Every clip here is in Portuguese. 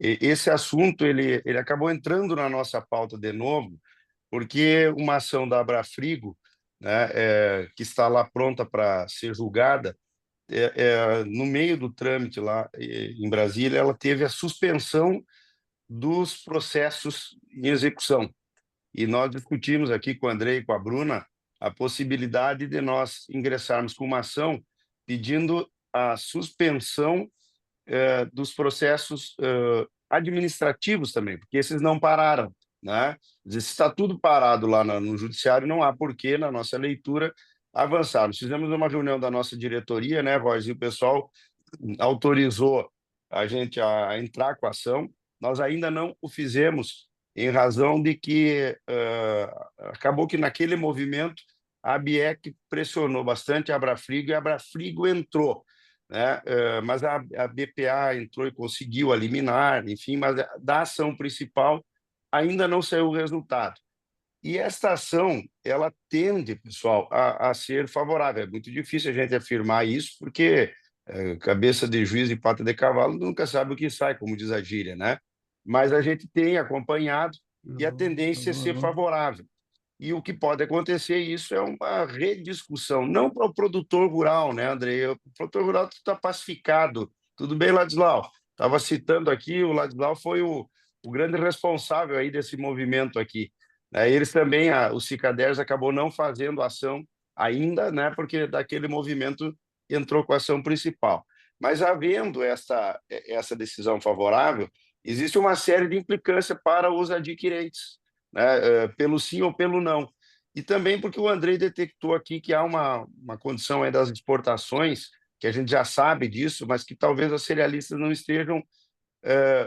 esse assunto ele acabou entrando na nossa pauta de novo, porque uma ação da Abrafrigo, né, que está lá pronta para ser julgada, no meio do trâmite lá em Brasília, ela teve a suspensão dos processos em execução. E nós discutimos aqui com o Andrei e com a Bruna a possibilidade de nós ingressarmos com uma ação pedindo a suspensão dos processos administrativos também, porque esses não pararam, né? Se está tudo parado lá no judiciário, não há porquê, na nossa leitura, avançarmos. Fizemos uma reunião da nossa diretoria, né, Royce, e o pessoal autorizou a gente a entrar com a ação. Nós ainda não o fizemos em razão de que acabou que naquele movimento a ABIEC pressionou bastante a Abrafrigo e a Abrafrigo entrou, né? Mas a BPA entrou e conseguiu a liminar, enfim, mas da ação principal ainda não saiu o resultado. E esta ação, ela tende, pessoal, a ser favorável. É muito difícil a gente afirmar isso, porque cabeça de juiz e pata de cavalo nunca sabe o que sai, como diz a gíria, né? Mas a gente tem acompanhado e a Alô, tendência é alô, ser alô. favorável. E o que pode acontecer, isso é uma rediscussão, não para o produtor rural, né, André? O produtor rural está pacificado. Tudo bem, Ladislau? Estava citando aqui, o Ladislau foi o grande responsável aí desse movimento aqui. Eles também, o Cicaders acabou não fazendo ação ainda, né, porque daquele movimento entrou com a ação principal. Mas havendo essa decisão favorável, existe uma série de implicâncias para os adquirentes, né, pelo sim ou pelo não. E também porque o Andrei detectou aqui que há uma condição aí das exportações, que a gente já sabe disso, mas que talvez os cerealistas não estejam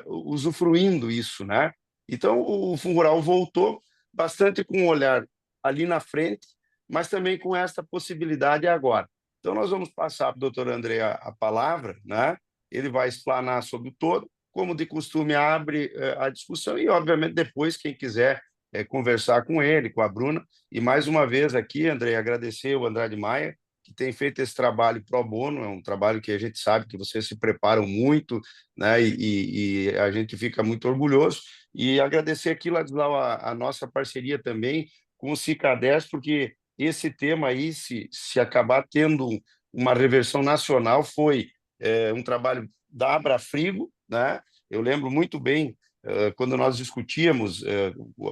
usufruindo isso, né? Então, o Fundo Rural voltou bastante com um olhar ali na frente, mas também com esta possibilidade agora. Então, nós vamos passar para o doutor André a palavra, né? Ele vai explanar sobre o todo, como de costume, abre a discussão e, obviamente, depois, quem quiser conversar com ele, com a Bruna. E, mais uma vez aqui, André, agradecer o Andrade Maia, que tem feito esse trabalho pro bono, é um trabalho que a gente sabe que vocês se preparam muito, né? E a gente fica muito orgulhoso. E agradecer aqui, Ladislau, a nossa parceria também com o Cicadez, porque esse tema aí, se acabar tendo uma reversão nacional, foi um trabalho da Abrafrigo, né? Eu lembro muito bem quando nós discutíamos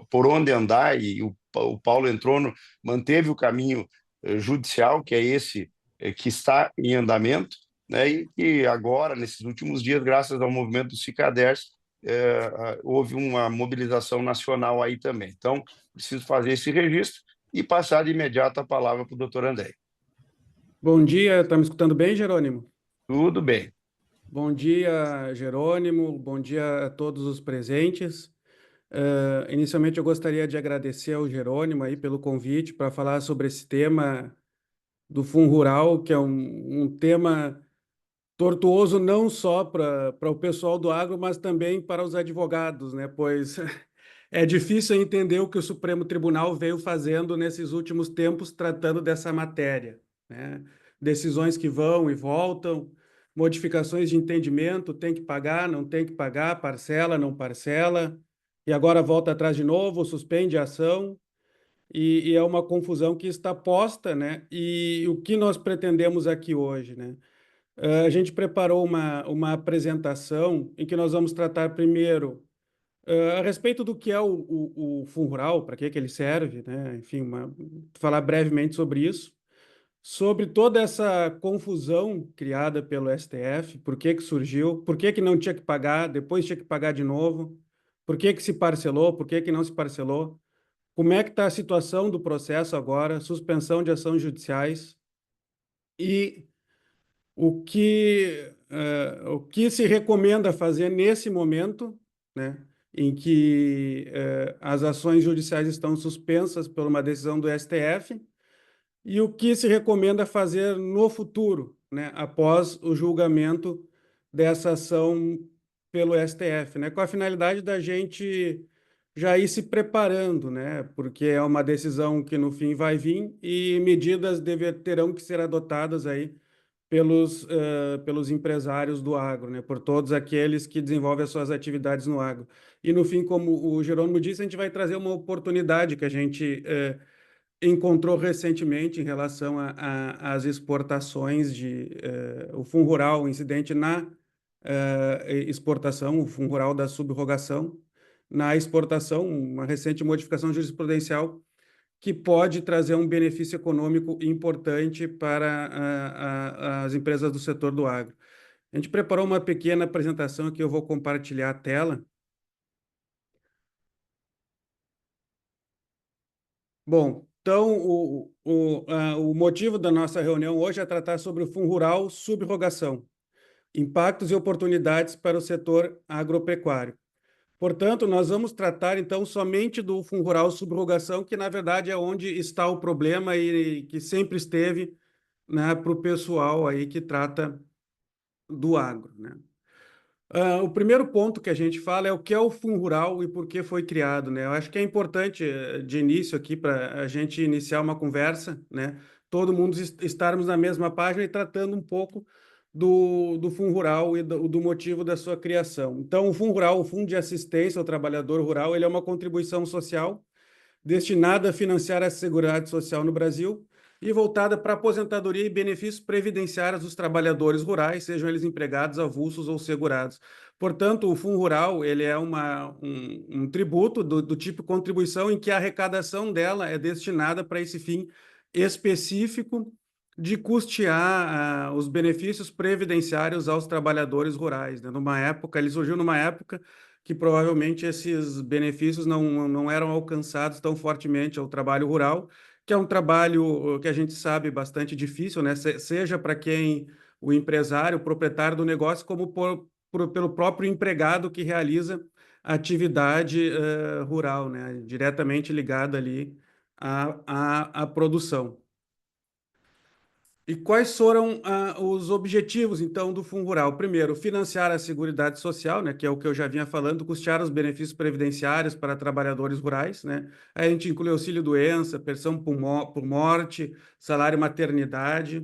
por onde andar, e o Paulo entrou, manteve o caminho judicial, que é esse que está em andamento, né? E que agora, nesses últimos dias, graças ao movimento do Cicaders, houve uma mobilização nacional aí também. Então, preciso fazer esse registro e passar de imediato a palavra para o doutor André. Bom dia, tá me escutando bem, Jerônimo? Tudo bem. Bom dia, Jerônimo. Bom dia a todos os presentes. Inicialmente, eu gostaria de agradecer ao Jerônimo aí pelo convite para falar sobre esse tema do Fundo Rural, que é um tema tortuoso não só para o pessoal do agro, mas também para os advogados, né? Pois é difícil entender o que o Supremo Tribunal veio fazendo nesses últimos tempos tratando dessa matéria, né? Decisões que vão e voltam, modificações de entendimento, tem que pagar, não tem que pagar, parcela, não parcela, e agora volta atrás de novo, suspende a ação, e é uma confusão que está posta, né? E o que nós pretendemos aqui hoje, né? A gente preparou uma apresentação em que nós vamos tratar primeiro a respeito do que é o Fundo Rural, para que ele serve, né? Enfim, falar brevemente sobre isso, sobre toda essa confusão criada pelo STF, por que que surgiu, por que que não tinha que pagar, depois tinha que pagar de novo, por que que se parcelou, por que que não se parcelou, como é que está a situação do processo agora, suspensão de ações judiciais e o que se recomenda fazer nesse momento, né, em que as ações judiciais estão suspensas por uma decisão do STF, e o que se recomenda fazer no futuro, né, após o julgamento dessa ação pelo STF, né, com a finalidade da gente já ir se preparando, né, porque é uma decisão que no fim vai vir e medidas terão que ser adotadas aí pelos empresários do agro, né? Por todos aqueles que desenvolvem as suas atividades no agro. E, no fim, como o Jerônimo disse, a gente vai trazer uma oportunidade que a gente encontrou recentemente em relação às exportações o Fundo Rural, o incidente na exportação, o Fundo Rural da subrogação, na exportação, uma recente modificação jurisprudencial que pode trazer um benefício econômico importante para as empresas do setor do agro. A gente preparou uma pequena apresentação que eu vou compartilhar a tela. Bom, então o motivo da nossa reunião hoje é tratar sobre o Fundo Rural Subrogação, impactos e oportunidades para o setor agropecuário. Portanto, nós vamos tratar, então, somente do Fundo Rural Subrogação, que, na verdade, é onde está o problema e que sempre esteve, né, para o pessoal aí que trata do agro, né? O primeiro ponto que a gente fala é o que é o Fundo Rural e por que foi criado, né? Eu acho que é importante, de início aqui, para a gente iniciar uma conversa, né? Todo mundo estarmos na mesma página e tratando um pouco do Fundo Rural e do motivo da sua criação. Então, o Fundo Rural, o Fundo de Assistência ao Trabalhador Rural, ele é uma contribuição social destinada a financiar a Seguridade Social no Brasil e voltada para aposentadoria e benefícios previdenciários dos trabalhadores rurais, sejam eles empregados, avulsos ou segurados. Portanto, o Fundo Rural ele é um tributo do tipo contribuição em que a arrecadação dela é destinada para esse fim específico de custear os benefícios previdenciários aos trabalhadores rurais, né? Ele surgiu numa época que provavelmente esses benefícios não eram alcançados tão fortemente ao trabalho rural, que é um trabalho que a gente sabe bastante difícil, né? Seja para quem o empresário, o proprietário do negócio, como pelo próprio empregado que realiza a atividade rural, né? Diretamente ligada ali à produção. E quais foram os objetivos, então, do Fundo Rural? Primeiro, financiar a Seguridade Social, né, que é o que eu já vinha falando, custear os benefícios previdenciários para trabalhadores rurais, né? Aí a gente inclui auxílio-doença, pensão por morte, salário maternidade,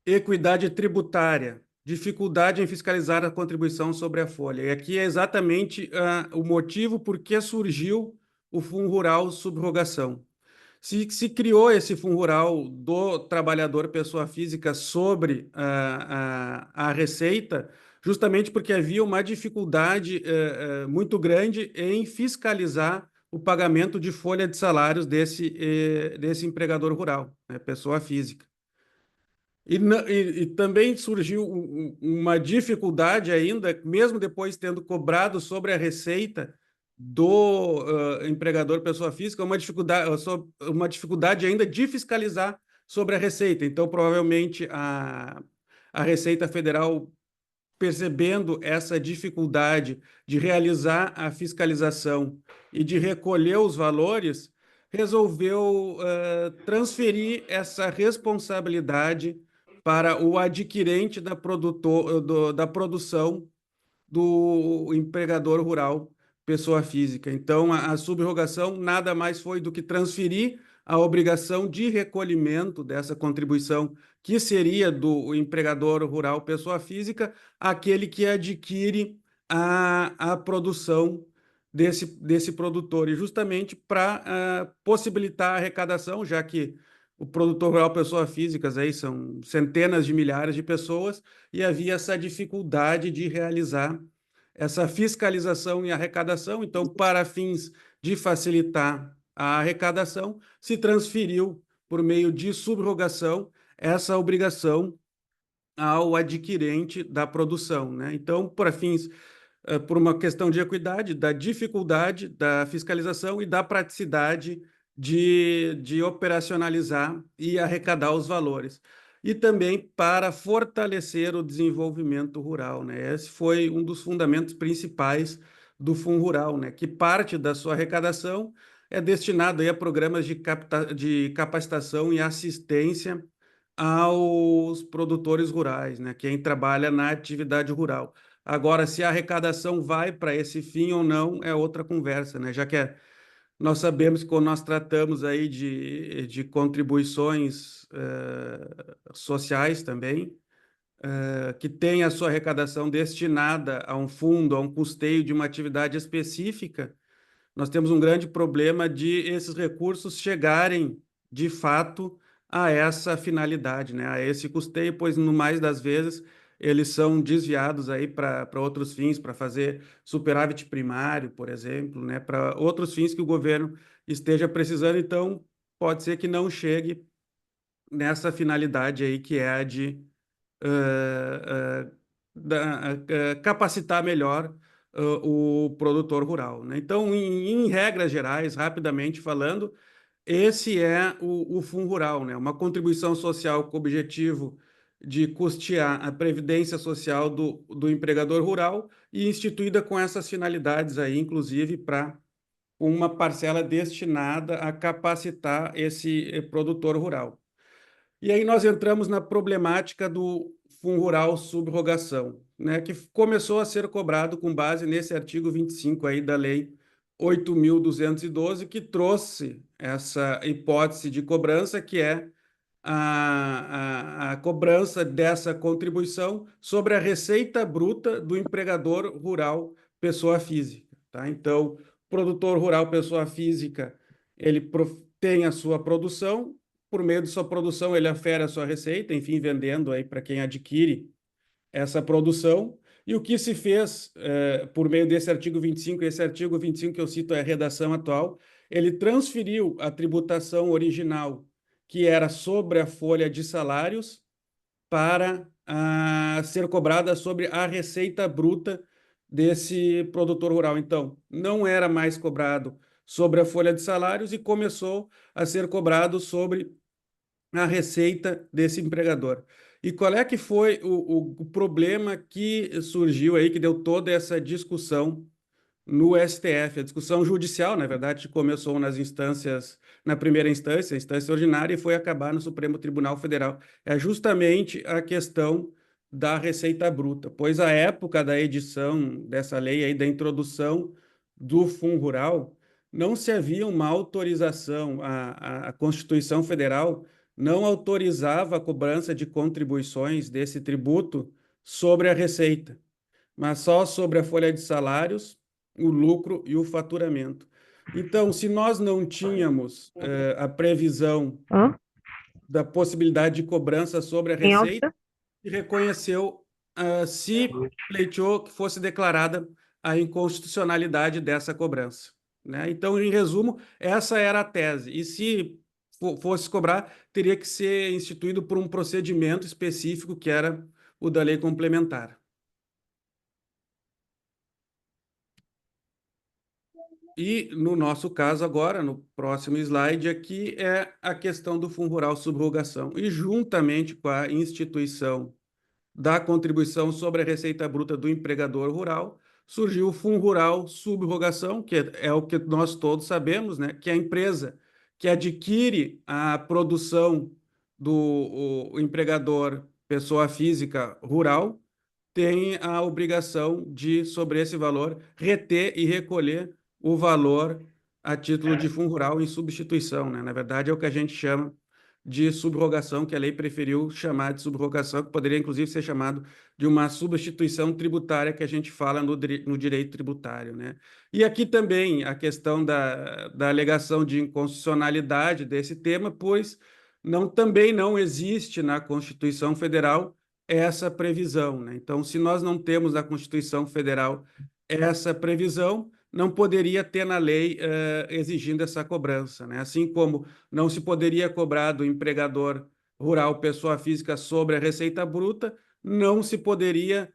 equidade tributária, dificuldade em fiscalizar a contribuição sobre a folha. E aqui é exatamente o motivo por que surgiu o Fundo Rural Subrogação. Se criou esse fundo rural do trabalhador pessoa física sobre a receita, justamente porque havia uma dificuldade muito grande em fiscalizar o pagamento de folha de salários desse empregador rural, né, pessoa física. E também surgiu uma dificuldade ainda, mesmo depois tendo cobrado sobre a receita do empregador pessoa física, uma dificuldade ainda de fiscalizar sobre a receita. Então, provavelmente, a Receita Federal, percebendo essa dificuldade de realizar a fiscalização e de recolher os valores, resolveu transferir essa responsabilidade para o adquirente da produção do empregador rural, pessoa física. Então, a subrogação nada mais foi do que transferir a obrigação de recolhimento dessa contribuição, que seria do empregador rural, pessoa física, àquele que adquire a produção desse produtor, e justamente para possibilitar a arrecadação, já que o produtor rural, pessoa física, aí são centenas de milhares de pessoas, e havia essa dificuldade de realizar essa fiscalização e arrecadação. Então, para fins de facilitar a arrecadação, se transferiu, por meio de subrogação, essa obrigação ao adquirente da produção, né? Então, por uma questão de equidade, da dificuldade da fiscalização e da praticidade de operacionalizar e arrecadar os valores. E também para fortalecer o desenvolvimento rural, né? Esse foi um dos fundamentos principais do Fundo Rural, né? Que parte da sua arrecadação é destinado aí a programas de capacitação e assistência aos produtores rurais, né? Quem trabalha na atividade rural. Agora, se a arrecadação vai para esse fim ou não, é outra conversa, né? Já que Nós sabemos que quando nós tratamos aí de contribuições sociais também, que tem a sua arrecadação destinada a um fundo, a um custeio de uma atividade específica, nós temos um grande problema de esses recursos chegarem, de fato, a essa finalidade, né? A esse custeio, pois, no mais das vezes, eles são desviados aí para outros fins, para fazer superávit primário, por exemplo, né? Para outros fins que o governo esteja precisando. Então, pode ser que não chegue nessa finalidade aí, que é a de eh, capacitar melhor o produtor rural, né? Então, em regras gerais, rapidamente falando, esse é o Fundo Rural, né? Uma contribuição social com o objetivo de custear a previdência social do empregador rural e instituída com essas finalidades aí, inclusive para uma parcela destinada a capacitar esse produtor rural. E aí nós entramos na problemática do Fundo Rural Subrogação, né, que começou a ser cobrado com base nesse artigo 25 aí da Lei 8.212, que trouxe essa hipótese de cobrança, que é a cobrança dessa contribuição sobre a receita bruta do empregador rural pessoa física, tá? Então, produtor rural pessoa física, ele tem a sua produção, por meio de sua produção ele afere a sua receita, enfim, vendendo aí para quem adquire essa produção. E o que se fez por meio desse artigo 25, esse artigo 25 que eu cito é a redação atual, ele transferiu a tributação original, que era sobre a folha de salários, para ser cobrada sobre a receita bruta desse produtor rural. Então, não era mais cobrado sobre a folha de salários e começou a ser cobrado sobre a receita desse empregador. E qual é que foi o problema que surgiu aí, que deu toda essa discussão no STF? A discussão judicial, na verdade, começou nas instâncias, na primeira instância, a instância ordinária, e foi acabar no Supremo Tribunal Federal. É justamente a questão da receita bruta, pois à época da edição dessa lei aí, da introdução do Fundo Rural, não se havia uma autorização, a Constituição Federal não autorizava a cobrança de contribuições desse tributo sobre a receita, mas só sobre a folha de salários, o lucro e o faturamento. Então, se nós não tínhamos a previsão Hã? da possibilidade de cobrança sobre a Em receita, alta? se reconheceu, se pleiteou que fosse declarada a inconstitucionalidade dessa cobrança, né? Então, em resumo, essa era a tese. E se fosse cobrar, teria que ser instituído por um procedimento específico, que era o da lei complementar. E no nosso caso agora, no próximo slide aqui, é a questão do Fundo Rural Subrogação. E juntamente com a instituição da contribuição sobre a receita bruta do empregador rural, surgiu o Fundo Rural Subrogação, que é o que nós todos sabemos, né? Que é a empresa que adquire a produção do o empregador pessoa física rural tem a obrigação de, sobre esse valor, reter e recolher o valor a título de fundo rural em substituição, né? Na verdade, é o que a gente chama de subrogação, que a lei preferiu chamar de subrogação, que poderia, inclusive, ser chamado de uma substituição tributária, que a gente fala no direito tributário, né? E aqui também a questão da alegação de inconstitucionalidade desse tema, pois também não existe na Constituição Federal essa previsão, né? Então, se nós não temos na Constituição Federal essa previsão, não poderia ter na lei exigindo essa cobrança, né? Assim como não se poderia cobrar do empregador rural, pessoa física, sobre a receita bruta, não se poderia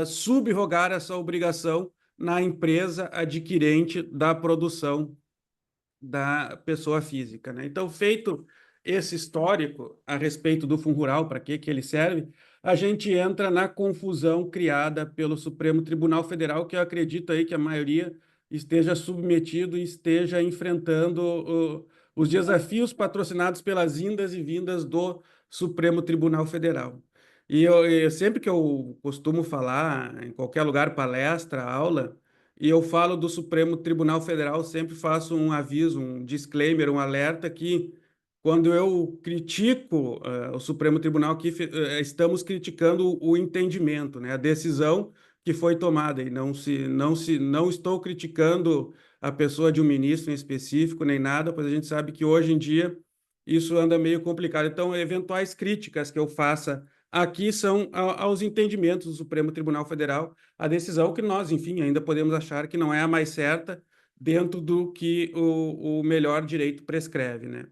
subrogar essa obrigação na empresa adquirente da produção da pessoa física, né? Então, feito esse histórico a respeito do Fundo Rural, para que ele serve, a gente entra na confusão criada pelo Supremo Tribunal Federal, que eu acredito aí que a maioria esteja submetido e esteja enfrentando os desafios patrocinados pelas indas e vindas do Supremo Tribunal Federal. E sempre que eu costumo falar, em qualquer lugar, palestra, aula, e eu falo do Supremo Tribunal Federal, sempre faço um aviso, um disclaimer, um alerta que quando eu critico o Supremo Tribunal aqui, estamos criticando o entendimento, né, a decisão que foi tomada, e não estou criticando a pessoa de um ministro em específico, nem nada, pois a gente sabe que hoje em dia isso anda meio complicado. Então, eventuais críticas que eu faça aqui são aos entendimentos do Supremo Tribunal Federal, a decisão que nós, enfim, ainda podemos achar que não é a mais certa dentro do que o melhor direito prescreve, né?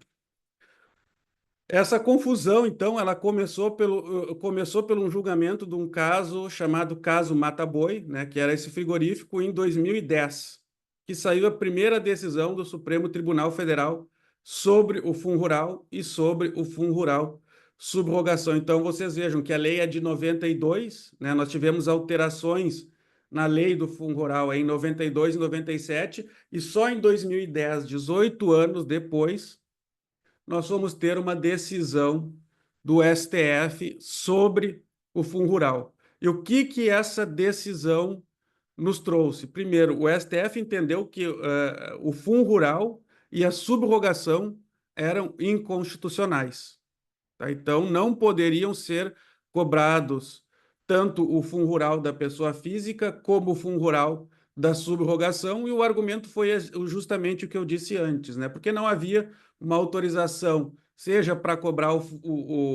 Essa confusão, então, ela começou pelo um julgamento de um caso chamado caso Mata Boi, né, que era esse frigorífico, em 2010, que saiu a primeira decisão do Supremo Tribunal Federal sobre o Fundo Rural e sobre o Fundo Rural subrogação. Então, vocês vejam que a lei é de 92, né, nós tivemos alterações na lei do Fundo Rural em 92 e 97, e só em 2010, 18 anos depois, nós vamos ter uma decisão do STF sobre o Fundo Rural. E o que essa decisão nos trouxe? Primeiro, o STF entendeu que o Fundo Rural e a subrogação eram inconstitucionais. Tá? Então, não poderiam ser cobrados tanto o Fundo Rural da pessoa física como o Fundo Rural da subrogação, e o argumento foi justamente o que eu disse antes, né? Porque não havia uma autorização, seja para cobrar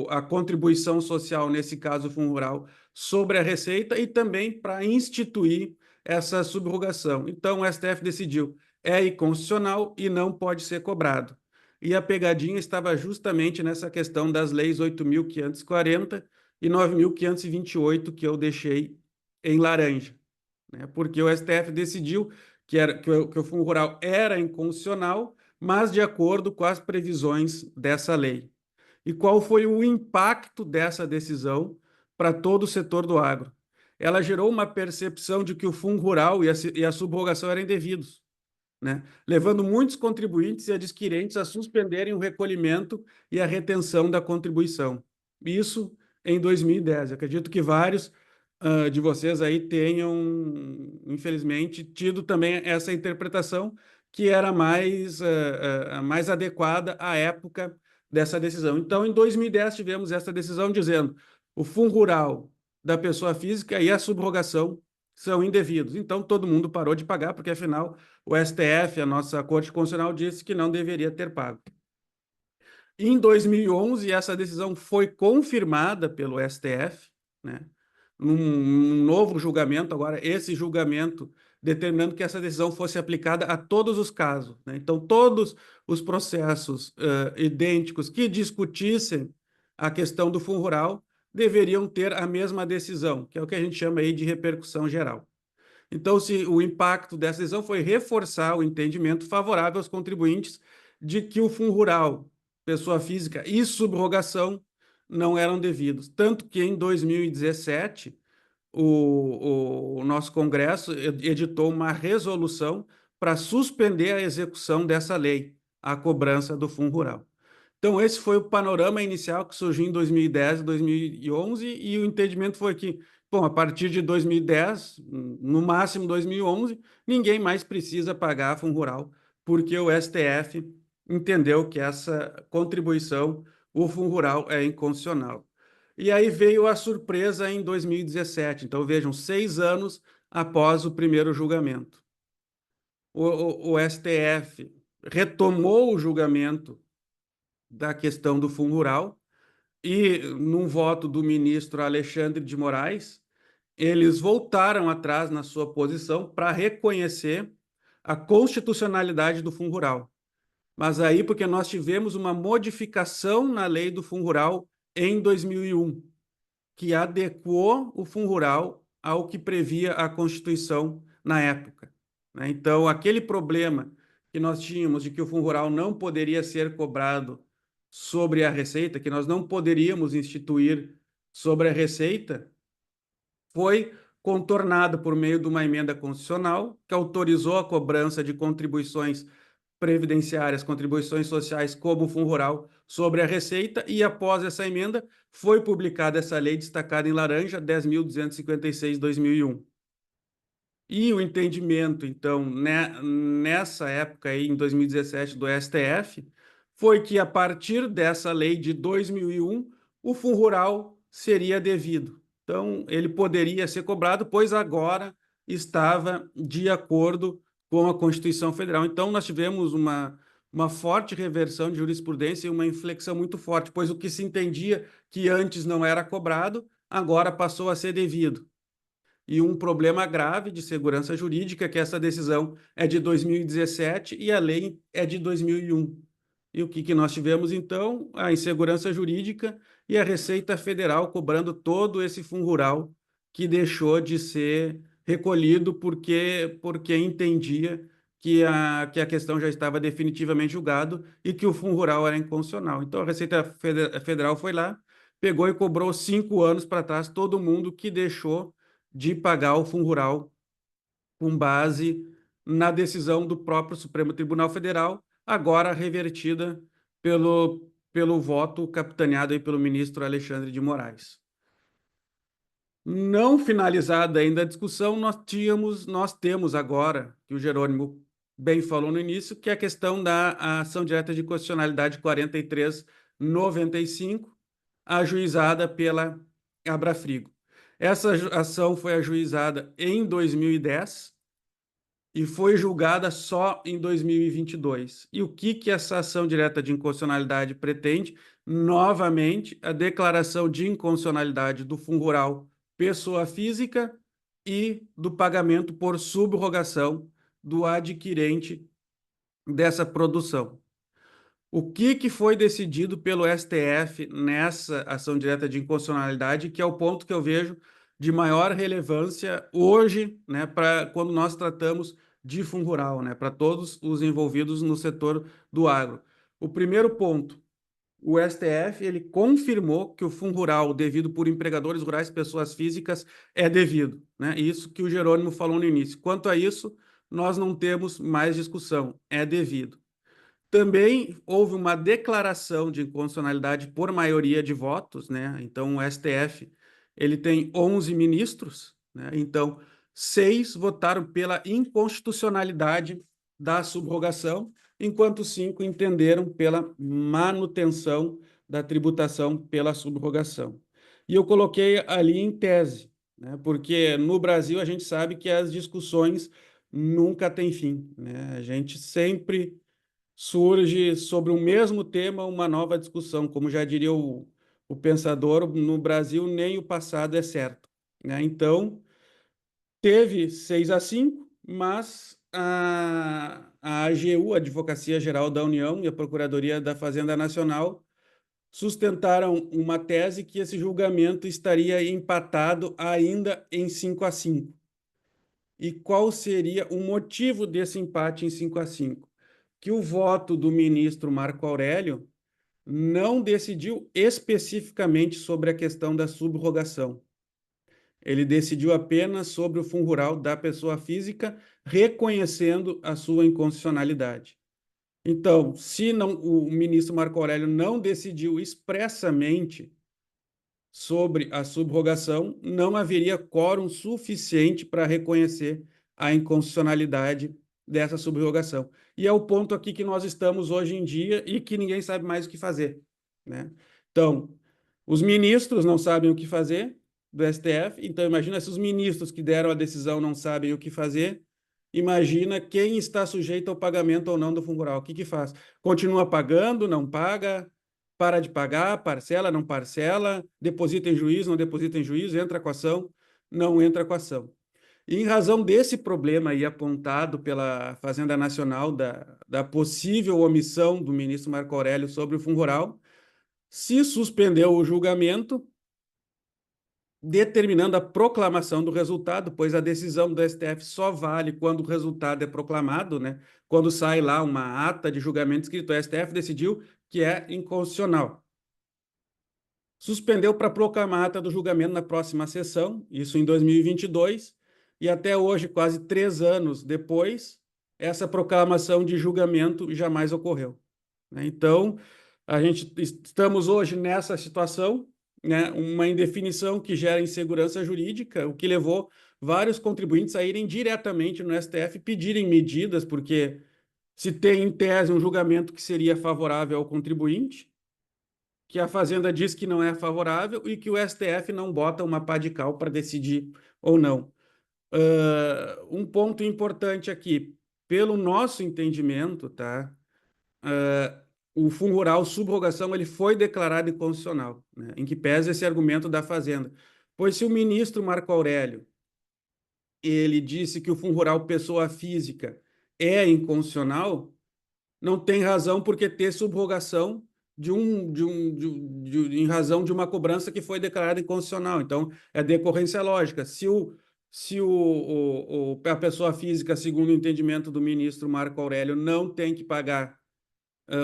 a contribuição social, nesse caso o Fundo Rural, sobre a receita, e também para instituir essa subrogação. Então, o STF decidiu, é inconstitucional e não pode ser cobrado. E a pegadinha estava justamente nessa questão das leis 8.540 e 9.528, que eu deixei em laranja, né? Porque o STF decidiu que o Fundo Rural era inconstitucional, mas de acordo com as previsões dessa lei. E qual foi o impacto dessa decisão para todo o setor do agro? Ela gerou uma percepção de que o Fundo Rural e a subrogação eram indevidos, né? Levando muitos contribuintes e adquirentes a suspenderem o recolhimento e a retenção da contribuição. Isso em 2010. Eu acredito que vários de vocês aí tenham, infelizmente, tido também essa interpretação que era mais adequada à época dessa decisão. Então, em 2010, tivemos essa decisão dizendo o Fundo Rural da pessoa física e a subrogação são indevidos. Então, todo mundo parou de pagar, porque, afinal, o STF, a nossa Corte Constitucional, disse que não deveria ter pago. Em 2011, essa decisão foi confirmada pelo STF, né, num novo julgamento, agora esse julgamento determinando que essa decisão fosse aplicada a todos os casos, né? Então, todos os processos idênticos que discutissem a questão do Fundo Rural deveriam ter a mesma decisão, que é o que a gente chama aí de repercussão geral. Então, o impacto dessa decisão foi reforçar o entendimento favorável aos contribuintes de que o Fundo Rural, pessoa física e subrogação não eram devidos. Tanto que, em 2017, o nosso Congresso editou uma resolução para suspender a execução dessa lei, a cobrança do Fundo Rural. Então, esse foi o panorama inicial que surgiu em 2010 e 2011, e o entendimento foi que, bom, a partir de 2010, no máximo 2011, ninguém mais precisa pagar Fundo Rural, porque o STF entendeu que essa contribuição, o Fundo Rural, é inconstitucional. E aí veio a surpresa em 2017. Então, vejam, 6 anos após o primeiro julgamento. O STF retomou o julgamento da questão do Fundo Rural e, num voto do ministro Alexandre de Moraes, eles voltaram atrás na sua posição para reconhecer a constitucionalidade do Fundo Rural. Mas aí, porque nós tivemos uma modificação na lei do Fundo Rural em 2001, que adequou o Fundo Rural ao que previa a Constituição na época, né? Então, aquele problema que nós tínhamos de que o Fundo Rural não poderia ser cobrado sobre a receita, que nós não poderíamos instituir sobre a receita, foi contornado por meio de uma emenda constitucional que autorizou a cobrança de contribuições previdenciárias, contribuições sociais, como o Fundo Rural, sobre a receita, e após essa emenda foi publicada essa lei destacada em laranja, 10.256/2001. E o entendimento, então, né, nessa época aí, em 2017, do STF, foi que a partir dessa lei de 2001, o fundo rural seria devido. Então, ele poderia ser cobrado, pois agora estava de acordo com a Constituição Federal. Então, nós tivemos uma forte reversão de jurisprudência e uma inflexão muito forte, pois o que se entendia que antes não era cobrado, agora passou a ser devido. E um problema grave de segurança jurídica, que essa decisão é de 2017 e a lei é de 2001. E o que nós tivemos, então? A insegurança jurídica e a Receita Federal cobrando todo esse fundo rural que deixou de ser recolhido porque entendia que a questão já estava definitivamente julgado e que o fundo rural era inconstitucional. Então, a Receita Federal foi lá, pegou e cobrou 5 anos para trás todo mundo que deixou de pagar o fundo rural com base na decisão do próprio Supremo Tribunal Federal, agora revertida pelo voto capitaneado aí pelo ministro Alexandre de Moraes. Não finalizada ainda a discussão, nós temos agora, que o Jerônimo bem falou no início, que é a questão da ação direta de constitucionalidade 4395, ajuizada pela Abrafrigo. Essa ação foi ajuizada em 2010 e foi julgada só em 2022. E o que essa ação direta de inconstitucionalidade pretende? Novamente, a declaração de inconstitucionalidade do fundo rural pessoa física e do pagamento por subrogação do adquirente dessa produção. O que foi decidido pelo STF nessa ação direta de inconstitucionalidade, que é o ponto que eu vejo de maior relevância hoje, né, para quando nós tratamos de fundo rural, né, para todos os envolvidos no setor do agro. O primeiro ponto, o STF ele confirmou que o fundo rural devido por empregadores rurais, pessoas físicas, é devido, né? Isso que o Jerônimo falou no início. Quanto a isso, nós não temos mais discussão, é devido. Também houve uma declaração de inconstitucionalidade por maioria de votos, né? Então, o STF ele tem 11 ministros, né? Então, 6 votaram pela inconstitucionalidade da subrogação, enquanto 5 entenderam pela manutenção da tributação pela subrogação. E eu coloquei ali em tese, né? Porque no Brasil a gente sabe que as discussões nunca têm fim, né? A gente sempre surge sobre o mesmo tema uma nova discussão. Como já diria o pensador, no Brasil nem o passado é certo, né? Então, teve 6-5, mas a AGU, a Advocacia Geral da União, e a Procuradoria da Fazenda Nacional sustentaram uma tese que esse julgamento estaria empatado ainda em 5-5. E qual seria o motivo desse empate em 5-5? Que o voto do ministro Marco Aurélio não decidiu especificamente sobre a questão da subrogação. Ele decidiu apenas sobre o fundo rural da pessoa física, reconhecendo a sua inconstitucionalidade. Então, se não, o ministro Marco Aurélio não decidiu expressamente sobre a subrogação, não haveria quórum suficiente para reconhecer a inconstitucionalidade dessa subrogação. E é o ponto aqui que nós estamos hoje em dia e que ninguém sabe mais o que fazer, né? Então, os ministros não sabem o que fazer do STF, então imagina se os ministros que deram a decisão não sabem o que fazer, imagina quem está sujeito ao pagamento ou não do fundo rural. O que faz? Continua pagando, não paga, para de pagar, parcela, não parcela, deposita em juízo, não deposita em juízo, entra com ação, não entra com ação. E em razão desse problema aí apontado pela Fazenda Nacional da possível omissão do ministro Marco Aurélio sobre o fundo rural, se suspendeu o julgamento, determinando a proclamação do resultado, pois a decisão do STF só vale quando o resultado é proclamado, né? Quando sai lá uma ata de julgamento escrito, o STF decidiu que é inconstitucional. Suspendeu para proclamar a ata do julgamento na próxima sessão, isso em 2022, e até hoje, quase 3 anos depois, essa proclamação de julgamento jamais ocorreu, né? Então, estamos hoje nessa situação, né? Uma indefinição que gera insegurança jurídica, o que levou vários contribuintes a irem diretamente no STF pedirem medidas, porque se tem, em tese, um julgamento que seria favorável ao contribuinte, que a Fazenda diz que não é favorável e que o STF não bota uma pá de cal para decidir ou não. Um ponto importante aqui, pelo nosso entendimento, tá? O fundo rural subrogação ele foi declarado inconstitucional, né? Em que pese esse argumento da Fazenda. Pois se o ministro Marco Aurélio ele disse que o fundo rural pessoa física é inconstitucional, não tem razão por que ter subrogação em razão de uma cobrança que foi declarada inconstitucional. Então, é decorrência lógica. Se a pessoa física, segundo o entendimento do ministro Marco Aurélio, não tem que pagar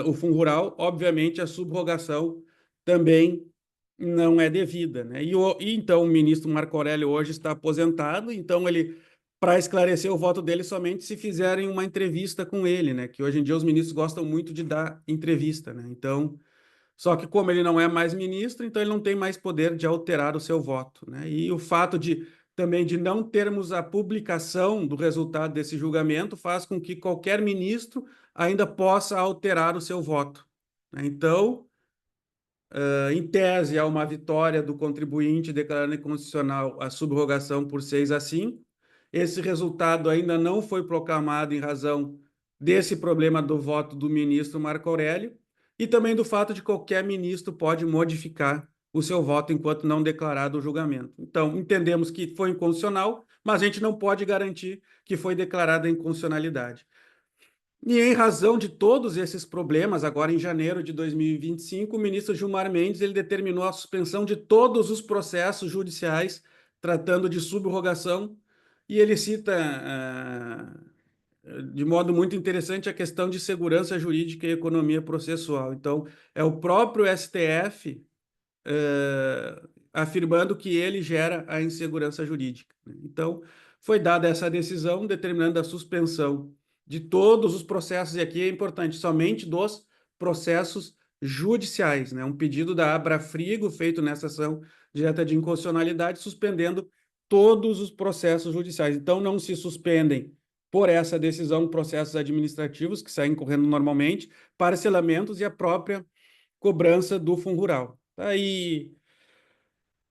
o fundo rural, obviamente a subrogação também não é devida, né? E então o ministro Marco Aurélio hoje está aposentado, então ele, para esclarecer o voto dele, somente se fizerem uma entrevista com ele, né? Que hoje em dia os ministros gostam muito de dar entrevista, né? Então, só que como ele não é mais ministro, então ele não tem mais poder de alterar o seu voto, né? E o fato de também de não termos a publicação do resultado desse julgamento faz com que qualquer ministro ainda possa alterar o seu voto, né? Então, em tese, há uma vitória do contribuinte declarando inconstitucional a subrogação por 6-5. Esse resultado ainda não foi proclamado em razão desse problema do voto do ministro Marco Aurélio e também do fato de qualquer ministro pode modificar o seu voto enquanto não declarado o julgamento. Então, entendemos que foi inconstitucional, mas a gente não pode garantir que foi declarada a inconstitucionalidade. E em razão de todos esses problemas, agora em janeiro de 2025, o ministro Gilmar Mendes ele determinou a suspensão de todos os processos judiciais tratando de subrogação, e ele cita de modo muito interessante a questão de segurança jurídica e economia processual. Então, é o próprio STF afirmando que ele gera a insegurança jurídica, né? Então, foi dada essa decisão determinando a suspensão de todos os processos, e aqui é importante, somente dos processos judiciais, né? Um pedido da Abrafrigo, feito nessa ação direta de inconstitucionalidade, suspendendo todos os processos judiciais. Então, não se suspendem, por essa decisão, processos administrativos, que saem correndo normalmente, parcelamentos e a própria cobrança do fundo rural. Aí,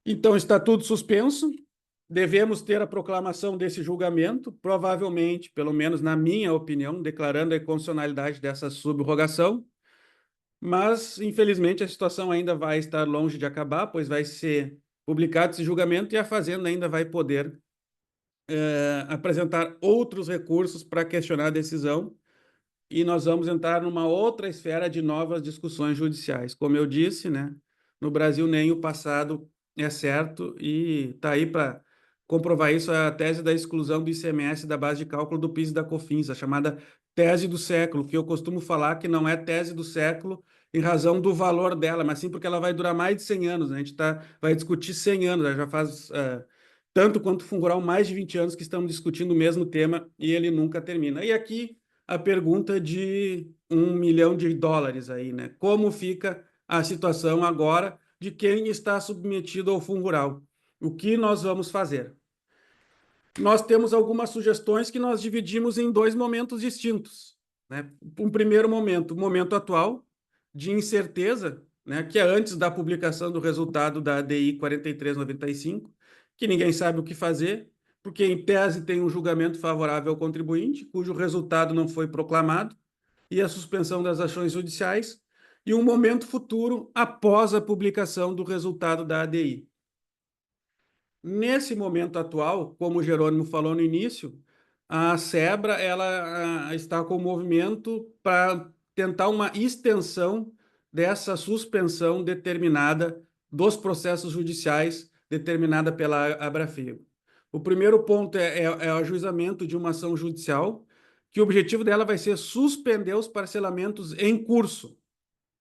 então, está tudo suspenso. Devemos ter a proclamação desse julgamento, provavelmente, pelo menos na minha opinião, declarando a inconstitucionalidade dessa subrogação. Mas, infelizmente, a situação ainda vai estar longe de acabar, pois vai ser publicado esse julgamento e a Fazenda ainda vai poder apresentar outros recursos para questionar a decisão. E nós vamos entrar numa outra esfera de novas discussões judiciais. Como eu disse, né, no Brasil nem o passado é certo e está aí para comprovar isso a tese da exclusão do ICMS da base de cálculo do PIS e da COFINS, a chamada tese do século, que eu costumo falar que não é tese do século em razão do valor dela, mas sim porque ela vai durar mais de 100 anos, né? A gente vai discutir 100 anos, né? Já faz tanto quanto o Fundo Rural, mais de 20 anos que estamos discutindo o mesmo tema e ele nunca termina. E aqui a pergunta de US$ 1 milhão aí, né? Como fica a situação agora de quem está submetido ao Fundo Rural? O que nós vamos fazer? Nós temos algumas sugestões que nós dividimos em dois momentos distintos, né? Um primeiro momento, o momento atual, de incerteza, né? Que é antes da publicação do resultado da ADI 4395, que ninguém sabe o que fazer, porque em tese tem um julgamento favorável ao contribuinte, cujo resultado não foi proclamado, e a suspensão das ações judiciais, e um momento futuro após a publicação do resultado da ADI. Nesse momento atual, como o Jerônimo falou no início, a SEBRA ela está com o movimento para tentar uma extensão dessa suspensão determinada dos processos judiciais determinada pela Abrafego. O primeiro ponto é o ajuizamento de uma ação judicial, que o objetivo dela vai ser suspender os parcelamentos em curso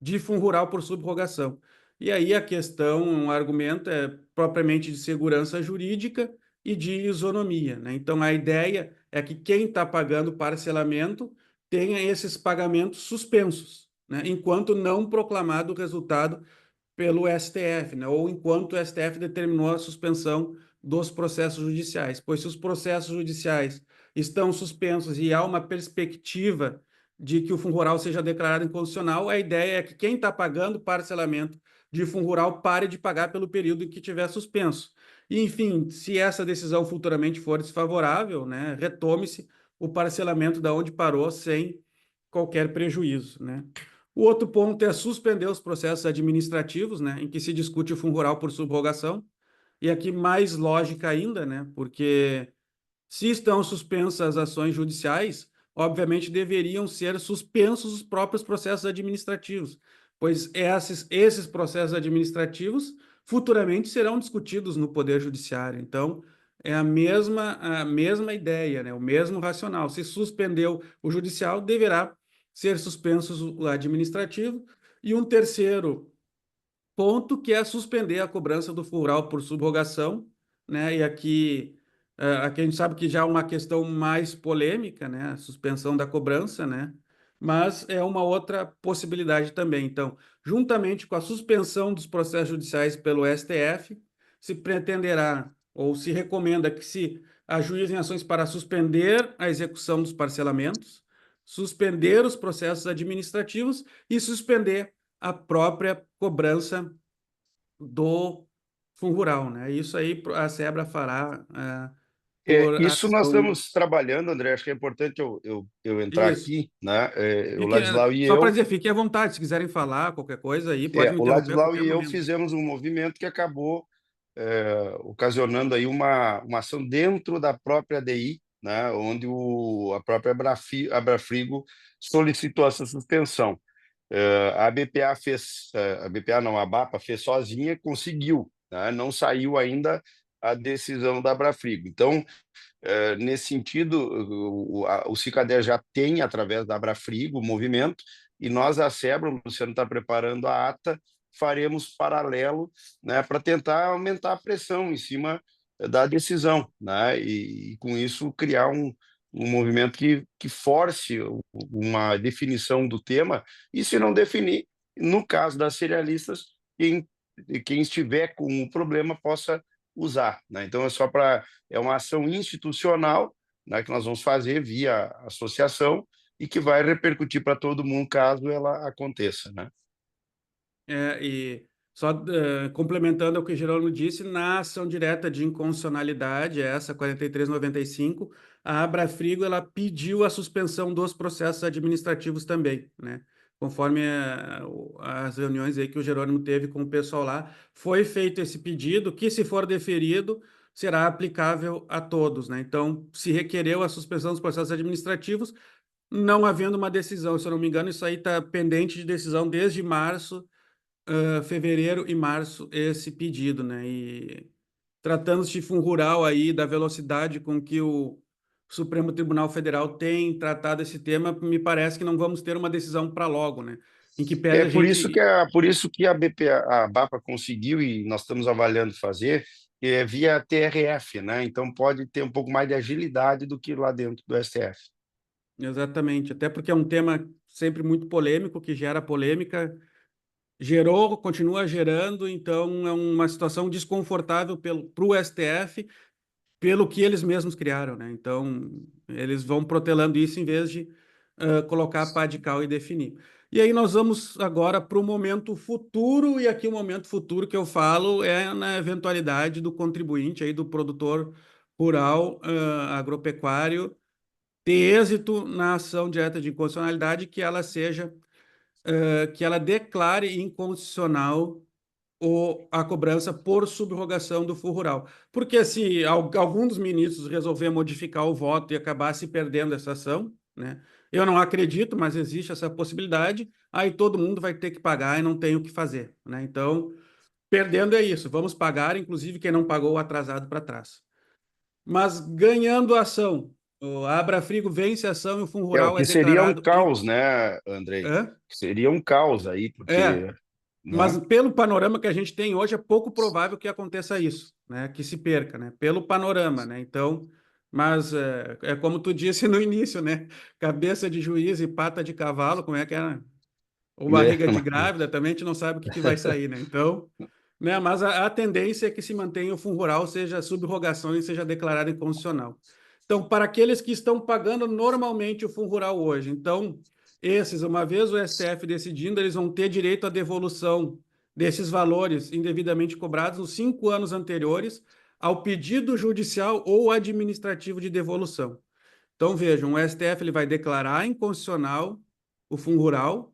de fundo rural por subrogação. E aí a questão, um argumento é propriamente de segurança jurídica e de isonomia, né? Então a ideia é que quem está pagando parcelamento tenha esses pagamentos suspensos, né? Enquanto não proclamado o resultado pelo STF, né? Ou enquanto o STF determinou a suspensão dos processos judiciais, pois se os processos judiciais estão suspensos e há uma perspectiva de que o fundo rural seja declarado inconstitucional, a ideia é que quem está pagando parcelamento de fundo rural pare de pagar pelo período em que tiver suspenso. E, enfim, se essa decisão futuramente for desfavorável, né, retome-se o parcelamento da onde parou sem qualquer prejuízo, né? O outro ponto é suspender os processos administrativos, né, em que se discute o fundo rural por subrogação. E aqui mais lógica ainda, né, porque se estão suspensas as ações judiciais, obviamente deveriam ser suspensos os próprios processos administrativos, pois esses processos administrativos futuramente serão discutidos no Poder Judiciário. Então, é a mesma ideia, né? O mesmo racional. Se suspendeu o judicial, deverá ser suspenso o administrativo. E um terceiro ponto que é suspender a cobrança do fural por subrogação, né? E aqui a gente sabe que já é uma questão mais polêmica, né? A suspensão da cobrança, né? Mas é uma outra possibilidade também. Então, juntamente com a suspensão dos processos judiciais pelo STF, se pretenderá ou se recomenda que se ajuizem ações para suspender a execução dos parcelamentos, suspender os processos administrativos e suspender a própria cobrança do fundo rural, né? Isso aí a SEBRA fará por Isso nós ação. estamos trabalhando, André. Acho que é importante eu entrar Isso. aqui, né? O Fique, Ladislau e só para eu, dizer, fiquem à vontade, se quiserem falar qualquer coisa aí, pode me o interromper a Ladislau qualquer e eu momento. fizemos um movimento que acabou ocasionando aí uma ação dentro da própria ADI, né? Onde a própria Abrafrigo solicitou essa suspensão. A BPA fez, a BPA não, a BAPA fez sozinha, conseguiu, né? Não saiu ainda a decisão da Abrafrigo. Então, nesse sentido, o Cicader já tem, através da Abrafrigo, o movimento, e nós, a SEBRA, o Luciano está preparando a ata, faremos paralelo, né, para tentar aumentar a pressão em cima da decisão, né, e com isso criar um movimento que force uma definição do tema, e se não definir, no caso das cerealistas, quem estiver com o problema possa usar, né? Então é uma ação institucional, né, que nós vamos fazer via associação e que vai repercutir para todo mundo caso ela aconteça, né? E só complementando o que o Geraldo disse, na ação direta de inconstitucionalidade, essa 4395, a Abrafrigo ela pediu a suspensão dos processos administrativos também, né? Conforme as reuniões aí que o Jerônimo teve com o pessoal lá, foi feito esse pedido, que se for deferido, será aplicável a todos, né? Então, se requereu a suspensão dos processos administrativos, não havendo uma decisão, se eu não me engano, isso aí está pendente de decisão desde março, fevereiro e março esse pedido, né? E tratando-se de fundo rural aí, da velocidade com que o Supremo Tribunal Federal tem tratado esse tema, me parece que não vamos ter uma decisão para logo, né? Em que pese É a por isso que gente. a BPA, a BAPA conseguiu e nós estamos avaliando fazer via TRF, né? Então pode ter um pouco mais de agilidade do que lá dentro do STF. Exatamente, até porque é um tema sempre muito polêmico, que gera polêmica, gerou, continua gerando, então é uma situação desconfortável para o STF, pelo que eles mesmos criaram, né? Então, eles vão protelando isso em vez de colocar a pá de cal e definir. E aí nós vamos agora para o momento futuro, e aqui o momento futuro que eu falo é na eventualidade do contribuinte, aí, do produtor rural, agropecuário, ter êxito na ação direta de inconstitucionalidade, que ela declare inconstitucional a cobrança por subrogação do fundo rural. Porque se algum dos ministros resolver modificar o voto e acabar se perdendo essa ação, né? Eu não acredito, mas existe essa possibilidade, aí todo mundo vai ter que pagar e não tem o que fazer, né? Então, perdendo é isso, vamos pagar, inclusive quem não pagou o atrasado para trás. Mas ganhando a ação, o Abrafrigo vence a ação e o fundo O rural é que seria um declarado caos, né, Andrei? Hã? Seria um caos aí, porque, É, mas né? pelo panorama que a gente tem hoje, é pouco provável que aconteça isso, né? Que se perca, né? Pelo panorama, né? Então, mas é como tu disse no início, né? Cabeça de juiz e pata de cavalo, como é que era? Ou barriga de grávida, também a gente não sabe o que vai sair, né? Então, né? Mas a tendência é que se mantenha o fundo rural, seja sub-rogação e seja declarado inconstitucional. Então, para aqueles que estão pagando normalmente o fundo rural hoje, então, esses, uma vez o STF decidindo, eles vão ter direito à devolução desses valores indevidamente cobrados nos 5 anos anteriores ao pedido judicial ou administrativo de devolução. Então, vejam, o STF ele vai declarar inconstitucional o fundo rural,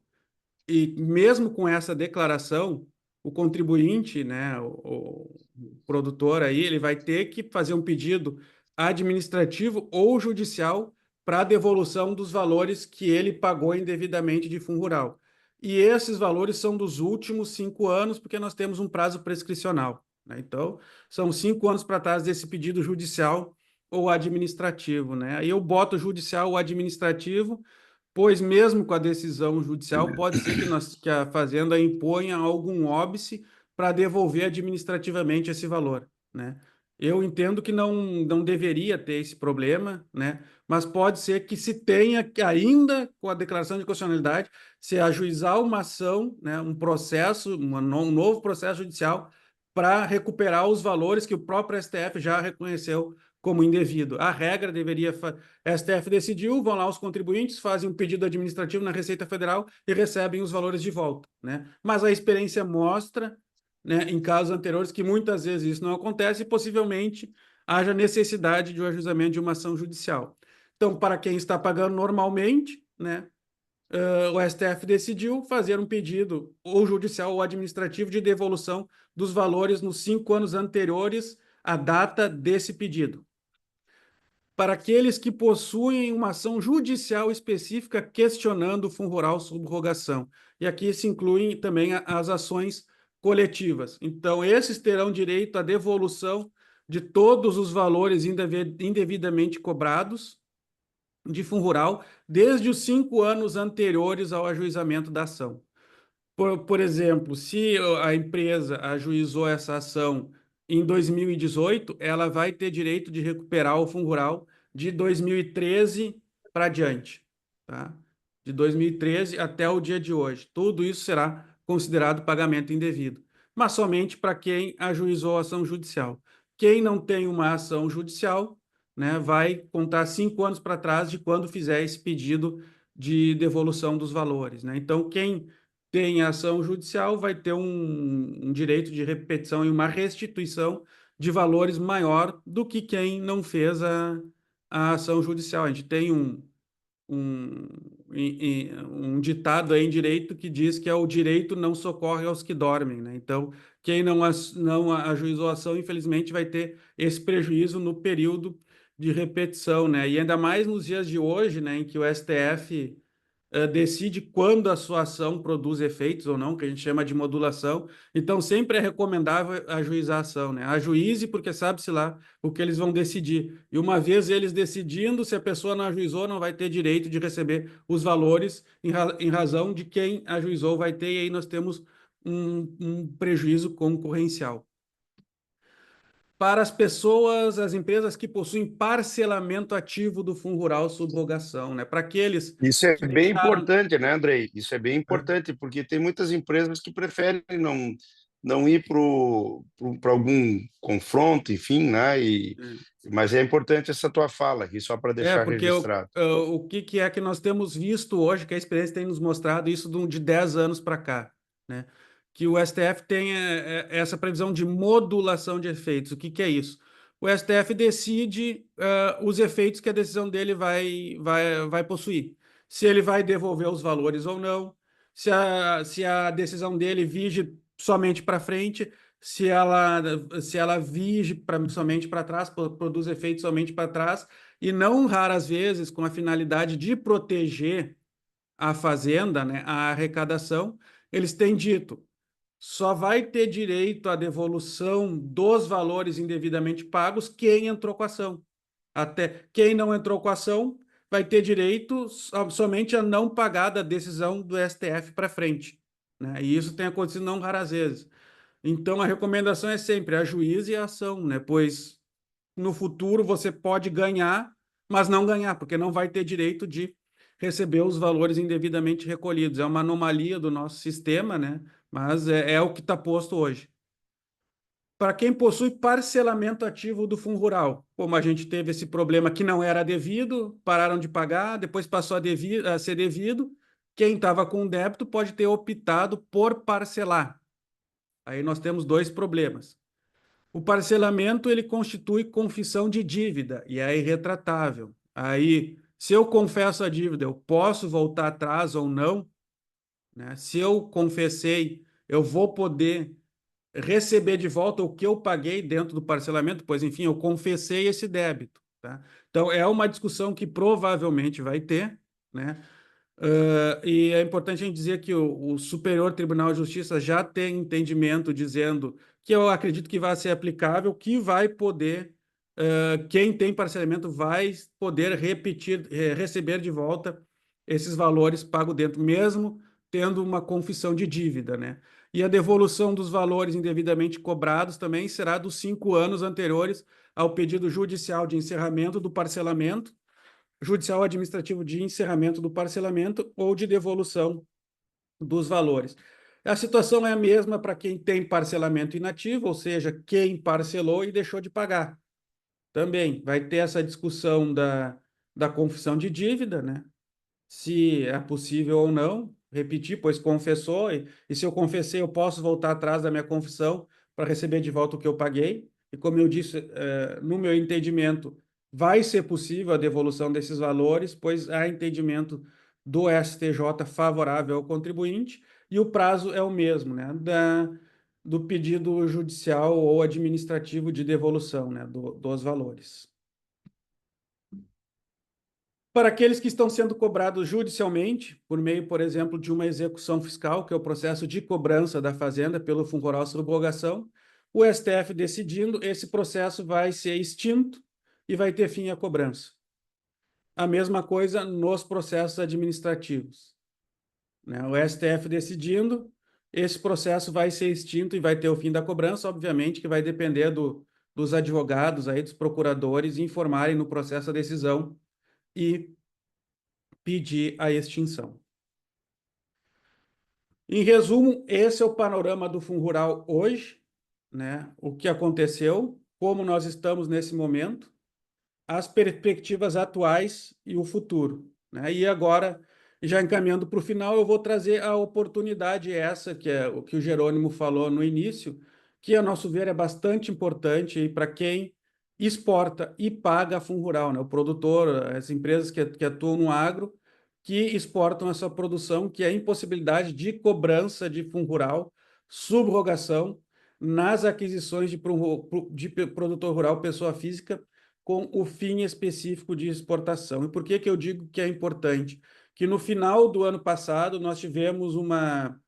e mesmo com essa declaração, o contribuinte, né, o produtor aí, ele vai ter que fazer um pedido administrativo ou judicial para a devolução dos valores que ele pagou indevidamente de fundo rural. E esses valores são dos últimos 5 anos, porque nós temos um prazo prescricional, né? Então, são 5 anos para trás desse pedido judicial ou administrativo, né? Aí eu boto judicial ou administrativo, pois mesmo com a decisão judicial, pode ser que a Fazenda imponha algum óbice para devolver administrativamente esse valor, né? Eu entendo que não deveria ter esse problema, né? Mas pode ser que se tenha, que ainda com a declaração de constitucionalidade, se ajuizar uma ação, né, um processo, um novo processo judicial para recuperar os valores que o próprio STF já reconheceu como indevido. A regra deveria STF decidiu, vão lá os contribuintes, fazem um pedido administrativo na Receita Federal e recebem os valores de volta, né? Mas a experiência mostra, né, em casos anteriores, que muitas vezes isso não acontece e possivelmente haja necessidade de um ajuizamento de uma ação judicial. Então, para quem está pagando normalmente, né, o STF decidiu fazer um pedido ou judicial ou administrativo de devolução dos valores nos 5 anos anteriores à data desse pedido, para aqueles que possuem uma ação judicial específica questionando o fundo rural subrogação. E aqui se incluem também as ações coletivas. Então, esses terão direito à devolução de todos os valores indevidamente cobrados de fundo rural desde os 5 anos anteriores ao ajuizamento da ação. Por exemplo, se a empresa ajuizou essa ação em 2018, ela vai ter direito de recuperar o fundo rural de 2013 para diante, tá? De 2013 até o dia de hoje. Tudo isso será considerado pagamento indevido, mas somente para quem ajuizou a ação judicial. Quem não tem uma ação judicial, né, vai contar 5 anos para trás de quando fizer esse pedido de devolução dos valores, né? Então, quem tem ação judicial, vai ter um direito de repetição e uma restituição de valores maior do que quem não fez a ação judicial. A gente tem um, um ditado aí em direito que diz que é o direito não socorre aos que dormem, né? Então, quem não ajuizou a ação, infelizmente, vai ter esse prejuízo no período de repetição, né? E ainda mais nos dias de hoje, né, em que o STF decide quando a sua ação produz efeitos ou não, que a gente chama de modulação. Então, sempre é recomendável ajuizar a ação, né? Ajuize, porque sabe-se lá o que eles vão decidir. E uma vez eles decidindo, se a pessoa não ajuizou, não vai ter direito de receber os valores em razão de quem ajuizou vai ter, e aí nós temos um prejuízo concorrencial. Para as pessoas, as empresas que possuem parcelamento ativo do fundo rural subrogação, né? Para aqueles Isso é que bem deixaram. importante, né, Andrei? Isso é bem importante, porque tem muitas empresas que preferem não ir para algum confronto, enfim, né? Mas é importante essa tua fala aqui, só para deixar Porque registrado. o que é que nós temos visto hoje, que a experiência tem nos mostrado isso de 10 anos para cá, né? Que o STF tem essa previsão de modulação de efeitos. O que é isso? O STF decide os efeitos que a decisão dele vai possuir. Se ele vai devolver os valores ou não, se a decisão dele vige somente para frente, se ela vige somente para trás, produz efeitos somente para trás, e não raras vezes com a finalidade de proteger a fazenda, né, a arrecadação, eles têm dito, só vai ter direito à devolução dos valores indevidamente pagos quem entrou com a ação. Até quem não entrou com a ação vai ter direito somente a não pagar da decisão do STF para frente, né? E isso tem acontecido não raras vezes. Então, a recomendação é sempre ajuize a ação, né? Pois no futuro você pode ganhar, mas não ganhar, porque não vai ter direito de receber os valores indevidamente recolhidos. É uma anomalia do nosso sistema, né? Mas é o que está posto hoje. para quem possui parcelamento ativo do Fundo Rural. Como a gente teve esse problema que não era devido, pararam de pagar, depois passou a ser devido, quem estava com débito pode ter optado por parcelar. Aí nós temos dois problemas. O parcelamento ele constitui confissão de dívida e é irretratável. Aí, se eu confesso a dívida, eu posso voltar atrás ou não, né? Se eu confessei, eu vou poder receber de volta o que eu paguei dentro do parcelamento, pois, enfim, eu confessei esse débito, tá? Então, é uma discussão que provavelmente vai ter, né? E é importante a gente dizer que o Superior Tribunal de Justiça já tem entendimento dizendo que eu acredito que vai ser aplicável, que vai poder, quem tem parcelamento vai poder repetir, receber de volta esses valores pagos dentro, mesmo tendo uma confissão de dívida, né? E a devolução dos valores indevidamente cobrados também será dos 5 anos anteriores ao pedido judicial de encerramento do parcelamento, judicial administrativo de encerramento do parcelamento ou de devolução dos valores. A situação é a mesma para quem tem parcelamento inativo, ou seja, quem parcelou e deixou de pagar. Também vai ter essa discussão da confissão de dívida, né? Se é possível ou não repetir, pois confessou, e se eu confessei, eu posso voltar atrás da minha confissão para receber de volta o que eu paguei. E como eu disse, no meu entendimento, vai ser possível a devolução desses valores, pois há entendimento do STJ favorável ao contribuinte, e o prazo é o mesmo, né? Do pedido judicial ou administrativo de devolução, né? Dos valores. Para aqueles que estão sendo cobrados judicialmente, por meio, por exemplo, de uma execução fiscal, que é o processo de cobrança da Fazenda pelo Fundo Rural Subrogação, o STF decidindo, esse processo vai ser extinto e vai ter fim a cobrança. A mesma coisa nos processos administrativos, né? O STF decidindo, esse processo vai ser extinto e vai ter o fim da cobrança, obviamente que vai depender dos advogados, aí, dos procuradores, informarem no processo a decisão e pedir a extinção. Em resumo, esse é o panorama do Fundo Rural hoje, né? O que aconteceu, como nós estamos nesse momento, as perspectivas atuais e o futuro, né? E agora, já encaminhando para o final, eu vou trazer a oportunidade essa, que é o que o Jerônimo falou no início, que, a nosso ver, é bastante importante para quem exporta e paga fundo rural, né? O produtor, as empresas que atuam no agro, que exportam essa produção, que é a impossibilidade de cobrança de fundo rural, subrogação nas aquisições de produtor rural, pessoa física, com o fim específico de exportação. E por que que eu digo que é importante? Que no final do ano passado nós tivemos uma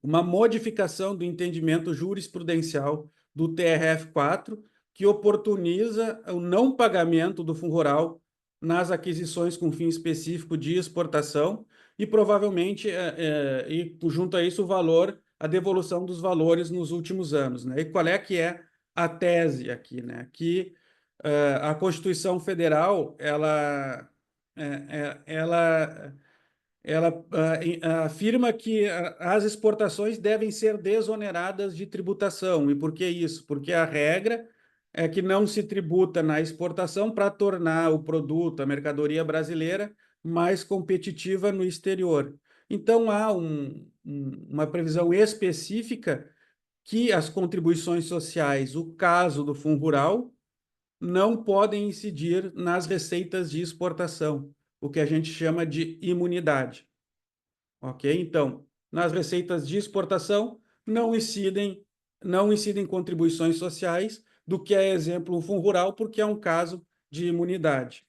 modificação do entendimento jurisprudencial do TRF4, que oportuniza o não pagamento do fundo rural nas aquisições com fim específico de exportação e provavelmente, e junto a isso, o valor, a devolução dos valores nos últimos anos, né? E qual é que é a tese aqui, né? Que a Constituição Federal, ela afirma que as exportações devem ser desoneradas de tributação. E por que isso? Porque a regra é que não se tributa na exportação para tornar o produto, a mercadoria brasileira, mais competitiva no exterior. Então, há uma previsão específica que as contribuições sociais, o caso do Fundo Rural, não podem incidir nas receitas de exportação, o que a gente chama de imunidade. Ok? Então, nas receitas de exportação não incidem contribuições sociais, do que é exemplo o Fundo Rural, porque é um caso de imunidade.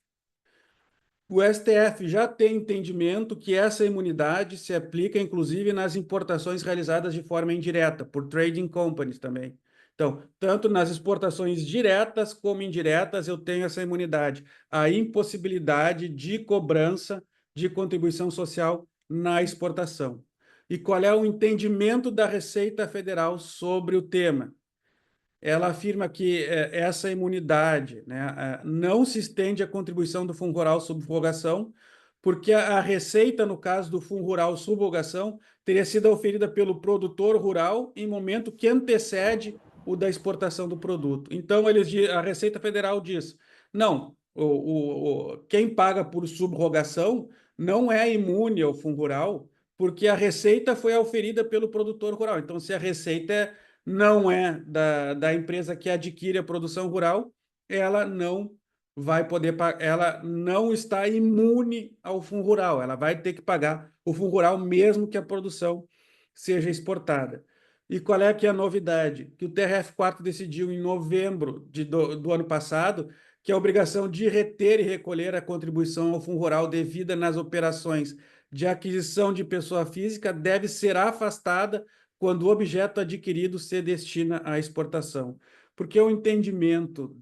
O STF já tem entendimento que essa imunidade se aplica, inclusive, nas importações realizadas de forma indireta, por trading companies também. Então, tanto nas exportações diretas como indiretas, eu tenho essa imunidade, a impossibilidade de cobrança de contribuição social na exportação. E qual é o entendimento da Receita Federal sobre o tema? Ela afirma que essa imunidade, né, não se estende à contribuição do Fundo Rural Subrogação, porque a receita, no caso do Fundo Rural Subrogação, teria sido oferida pelo produtor rural em momento que antecede o da exportação do produto. Então, a Receita Federal diz, não, quem paga por subrogação não é imune ao Fundo Rural, porque a receita foi auferida pelo produtor rural. Então, se a receita não é da empresa que adquire a produção rural, ela não vai poder, ela não está imune ao Fundo Rural, ela vai ter que pagar o Fundo Rural mesmo que a produção seja exportada. E qual é que é a novidade? Que o TRF4 decidiu em novembro do ano passado que a obrigação de reter e recolher a contribuição ao Fundo Rural devida nas operações de aquisição de pessoa física deve ser afastada quando o objeto adquirido se destina à exportação. Porque o entendimento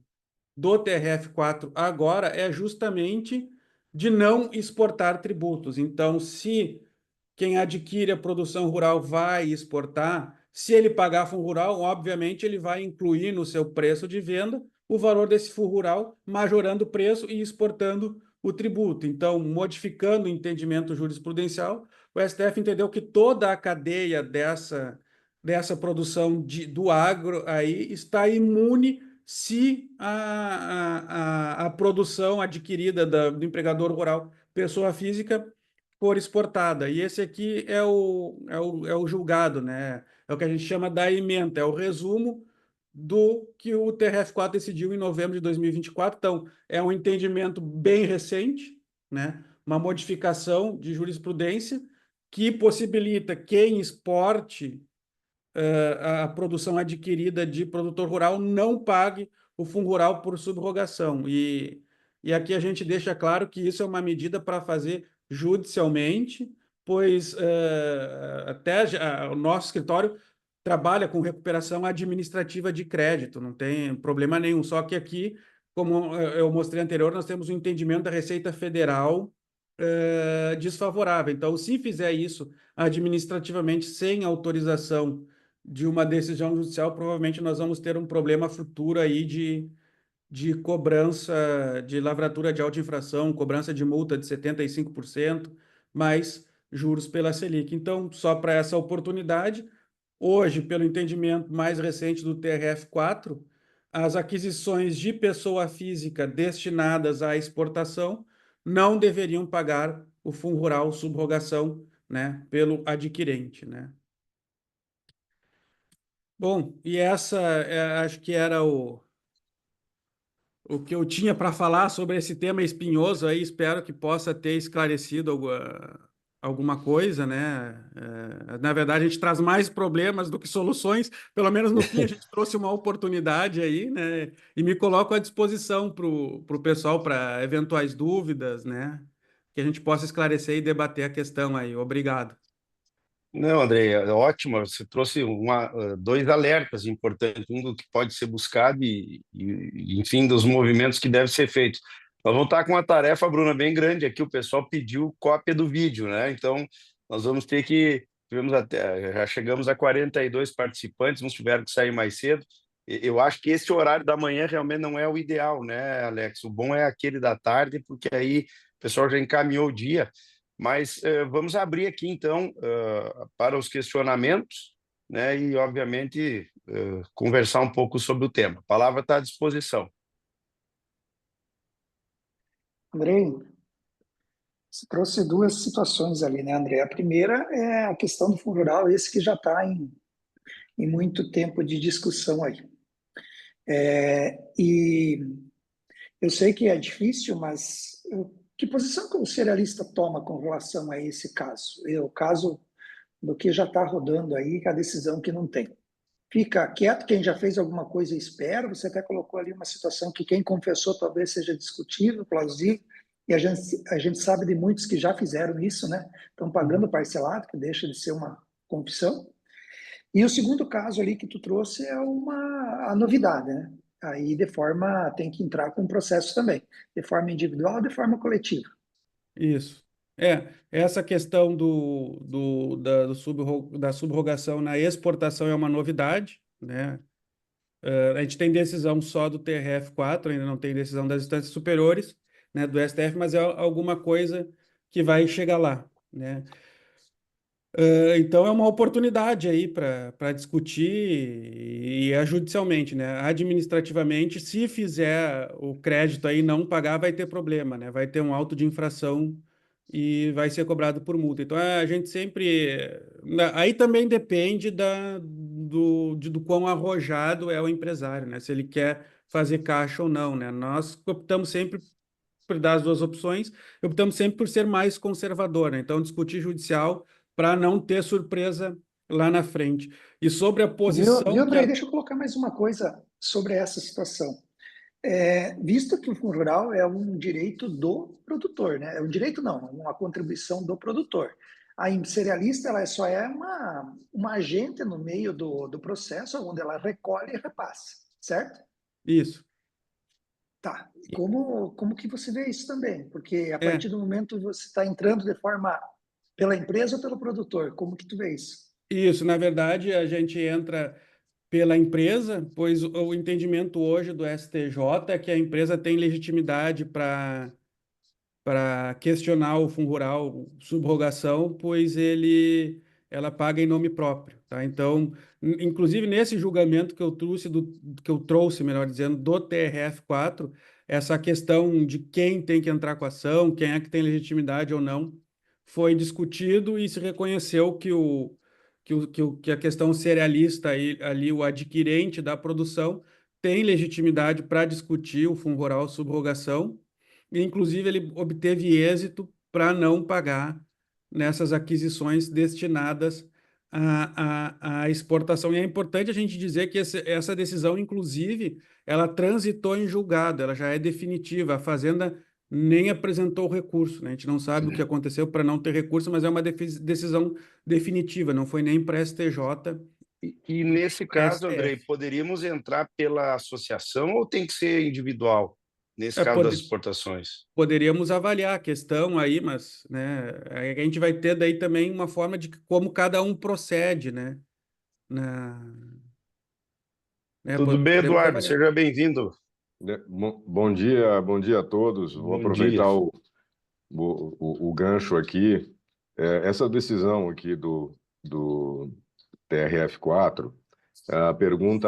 do TRF4 agora é justamente de não exportar tributos. Então, se quem adquire a produção rural vai exportar, se ele pagar fundo rural, obviamente ele vai incluir no seu preço de venda o valor desse fundo rural, majorando o preço e exportando o tributo. Então, modificando o entendimento jurisprudencial, o STF entendeu que toda a cadeia dessa produção do agro aí está imune se a produção adquirida do empregador rural, pessoa física, for exportada. E esse aqui é o julgado, né? É o que a gente chama da ementa, é o resumo do que o TRF4 decidiu em novembro de 2024. Então, é um entendimento bem recente, né? Uma modificação de jurisprudência que possibilita quem exporte a produção adquirida de produtor rural não pague o fundo rural por subrogação. E aqui a gente deixa claro que isso é uma medida para fazer judicialmente, pois o nosso escritório trabalha com recuperação administrativa de crédito, não tem problema nenhum. Só que aqui, como eu mostrei anterior, nós temos um entendimento da Receita Federal desfavorável. Então, se fizer isso administrativamente sem autorização de uma decisão judicial, provavelmente nós vamos ter um problema futuro aí de cobrança de lavratura de alta infração, cobrança de multa de 75%, mais juros pela Selic. Então, só para essa oportunidade, hoje, pelo entendimento mais recente do TRF4, as aquisições de pessoa física destinadas à exportação não deveriam pagar o Fundo Rural subrogação, né, pelo adquirente, né? Bom, e acho que era o que eu tinha para falar sobre esse tema espinhoso aí. Espero que possa ter esclarecido alguma coisa, né? Na verdade, a gente traz mais problemas do que soluções. Pelo menos no fim, a gente trouxe uma oportunidade aí, né? E me coloco à disposição para o pessoal para eventuais dúvidas, né? Que a gente possa esclarecer e debater a questão aí. Obrigado. Não, Andrei, é ótimo. Você trouxe dois alertas importantes, um do que pode ser buscado enfim, dos movimentos que devem ser feitos. Nós vamos estar com uma tarefa, Bruna, bem grande aqui. O pessoal pediu cópia do vídeo, né? Então, nós vamos ter que. Já chegamos a 42 participantes, uns tiveram que sair mais cedo. Eu acho que esse horário da manhã realmente não é o ideal, né, Alex? O bom é aquele da tarde, porque aí o pessoal já encaminhou o dia. Mas vamos abrir aqui, então, para os questionamentos, né, e, obviamente, conversar um pouco sobre o tema. A palavra está à disposição. Andrei, você trouxe duas situações ali, né, André? A primeira é a questão do fundo rural, esse que já está em muito tempo de discussão aí. E eu sei que é difícil, mas que posição que o cerealista toma com relação a esse caso? O caso do que já está rodando aí, a decisão que não tem. Fica quieto quem já fez alguma coisa e espera. Você até colocou ali uma situação que quem confessou talvez seja discutível, plausível, e a gente sabe de muitos que já fizeram isso, né? Estão pagando parcelado, que deixa de ser uma confissão. E o segundo caso ali que tu trouxe é a novidade, né? Aí de forma tem que entrar com um processo também, de forma individual, de forma coletiva. Isso. Essa questão da subrogação na exportação é uma novidade, né? A gente tem decisão só do TRF4, ainda não tem decisão das instâncias superiores, né, do STF, mas é alguma coisa que vai chegar lá, né? Então é uma oportunidade aí para discutir e é judicialmente, né? Administrativamente, se fizer o crédito aí e não pagar, vai ter problema, né? Vai ter um auto de infração e vai ser cobrado por multa. Então a gente sempre. Aí também depende do quão arrojado é o empresário, né? Se ele quer fazer caixa ou não, né? Nós optamos sempre por dar as duas opções, optamos sempre por ser mais conservador, né? Então, discutir judicial para não ter surpresa lá na frente. E sobre a posição Viu, que Andrei? a... Deixa eu colocar mais uma coisa sobre essa situação. Visto que o fundo rural é um direito do produtor, né? É um direito não, uma contribuição do produtor. A cerealista ela só é uma agente no meio do processo, onde ela recolhe e repassa, certo? Isso. Tá. E como que você vê isso também? Porque a É, partir do momento que você está entrando de forma pela empresa ou pelo produtor, como que tu vê isso? isso. Na verdade, a gente entra pela empresa, pois o entendimento hoje do STJ é que a empresa tem legitimidade para questionar o fundo rural subrogação, pois ela paga em nome próprio, tá? Então, inclusive nesse julgamento que eu trouxe, melhor dizendo, do TRF4, essa questão de quem tem que entrar com a ação, quem é que tem legitimidade ou não, foi discutido e se reconheceu que a questão cerealista ali, o adquirente da produção, tem legitimidade para discutir o fundo rural subrogação e, inclusive, ele obteve êxito para não pagar nessas aquisições destinadas à exportação. E é importante a gente dizer que essa decisão, inclusive, ela transitou em julgado, ela já é definitiva. A Fazenda nem apresentou o recurso, né? A gente não sabe o que aconteceu para não ter recurso, mas é uma decisão definitiva, não foi nem para STJ E nesse para caso, Andrei, STF. poderíamos entrar pela associação ou tem que ser individual, nesse É, caso das exportações? poderíamos avaliar a questão aí, mas, né, aí a gente vai ter daí também uma forma de como cada um procede, né? Na, Tudo bem, podemos Eduardo? avaliar. Seja bem-vindo. Bom dia a todos. Vou Bom dia. aproveitar o gancho aqui. Essa decisão aqui do TRF4, a pergunta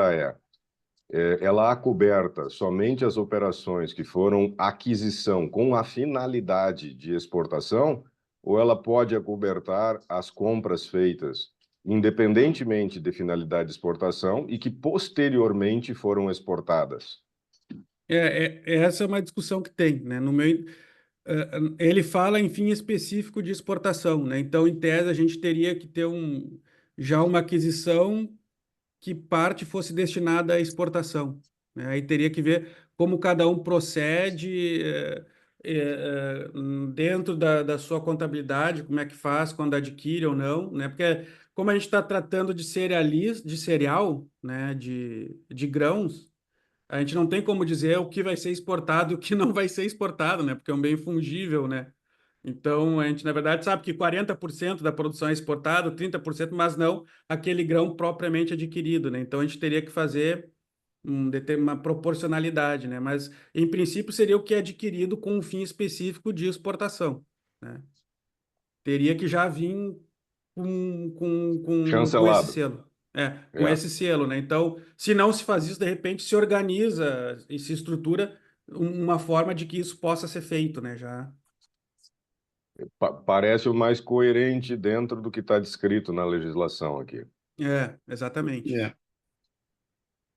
ela acoberta somente as operações que foram aquisição com a finalidade de exportação, ou ela pode acobertar as compras feitas independentemente de finalidade de exportação e que posteriormente foram exportadas? Essa é uma discussão que tem, né? Ele fala em fim específico de exportação, né? Então, em tese, a gente teria que ter já uma aquisição que parte fosse destinada à exportação, né? Aí teria que ver como cada um procede dentro da sua contabilidade, como é que faz quando adquire ou não, né? Porque como a gente está tratando de cereal, né? De grãos, a gente não tem como dizer o que vai ser exportado e o que não vai ser exportado, né? Porque é um bem fungível, né? Então, a gente, na verdade, sabe que 40% da produção é exportado, 30%, mas não aquele grão propriamente adquirido, né? Então, a gente teria que fazer uma proporcionalidade, né? Mas, em princípio, seria o que é adquirido com um fim específico de exportação, né? Teria que já vir com esse Chancelado. selo. Com É. esse selo, né? Então, se não se faz isso, de repente se organiza e se estrutura uma forma de que isso possa ser feito, né? Já. Parece o mais coerente dentro do que está descrito na legislação aqui. Exatamente. É.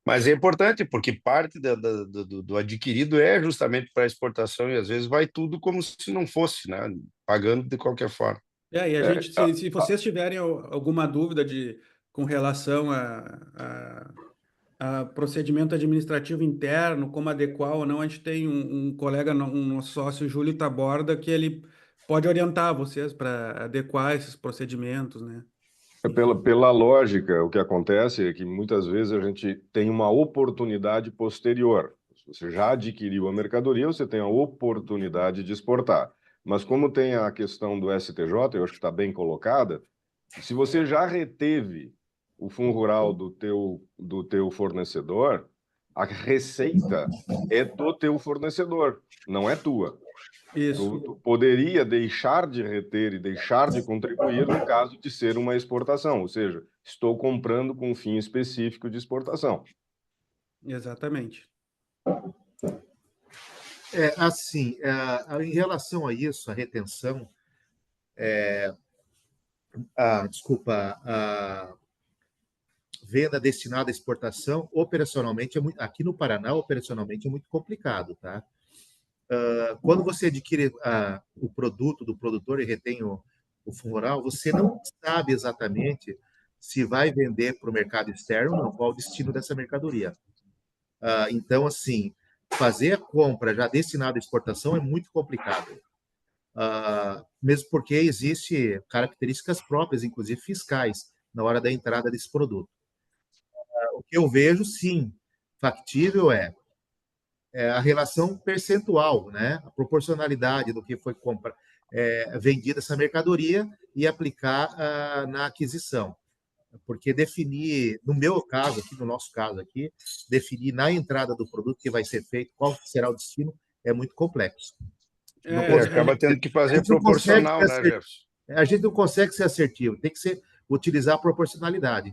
Mas é importante, porque parte do adquirido é justamente para exportação e às vezes vai tudo como se não fosse, né? Pagando de qualquer forma. E a É, gente, a- se a- vocês tiverem alguma dúvida com relação a procedimento administrativo interno, como adequar ou não, a gente tem um colega, um nosso sócio, Júlio Taborda, que ele pode orientar vocês para adequar esses procedimentos, né? Pela, Enfim. pela lógica, o que acontece é que muitas vezes a gente tem uma oportunidade posterior. Se você já adquiriu a mercadoria, você tem a oportunidade de exportar. Mas como tem a questão do STJ, eu acho que está bem colocada, se você já reteve o fundo rural do teu fornecedor, a receita é do teu fornecedor, não é tua. Isso, Tu poderia deixar de reter e deixar de contribuir no caso de ser uma exportação, ou seja, estou comprando com um fim específico de exportação. exatamente. Assim, em relação a isso, a retenção, desculpa, a venda destinada à exportação, operacionalmente, aqui no Paraná, operacionalmente é muito complicado, tá? Quando você adquire o produto do produtor e retém o fundo rural, você não sabe exatamente se vai vender para o mercado externo ou não, qual o destino dessa mercadoria. Então, assim, fazer a compra já destinada à exportação é muito complicado. Mesmo porque existe características próprias, inclusive fiscais, na hora da entrada desse produto. O que eu vejo, sim, factível é a relação percentual, né? A proporcionalidade do que foi vendida essa mercadoria e aplicar na aquisição. Porque definir, no meu caso aqui, no nosso caso aqui, definir na entrada do produto que vai ser feito, qual será o destino, é muito complexo. Não Acaba tendo que a fazer gente não consegue proporcional, né, Jefferson? a gente não consegue ser assertivo, tem que utilizar a proporcionalidade.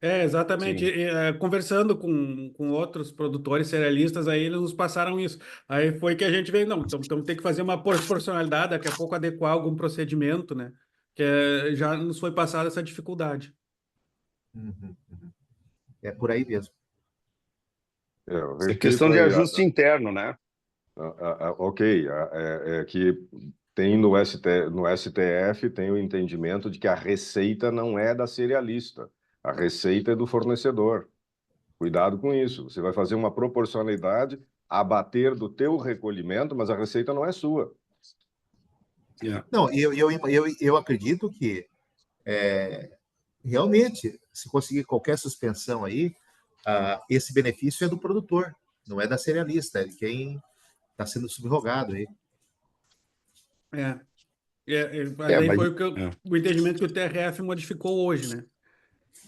Exatamente. Sim. Conversando com outros produtores cerealistas, aí eles nos passaram isso. Aí foi que a gente veio, não, então tem que fazer uma proporcionalidade, daqui a pouco adequar algum procedimento, né? Já nos foi passada essa dificuldade. Uhum. É por aí mesmo. Eu É respeito questão de aí ajuste interno, né? ok, que tem no STF tem o entendimento de que a receita não é da cerealista, a receita é do fornecedor. Cuidado com isso. Você vai fazer uma proporcionalidade a bater do teu recolhimento, mas a receita não é sua. Não, eu acredito que realmente, se conseguir qualquer suspensão aí, esse benefício é do produtor, não é da cerealista, é de quem está sendo subrogado aí. Mas aí Mas foi o entendimento que o TRF modificou hoje, né?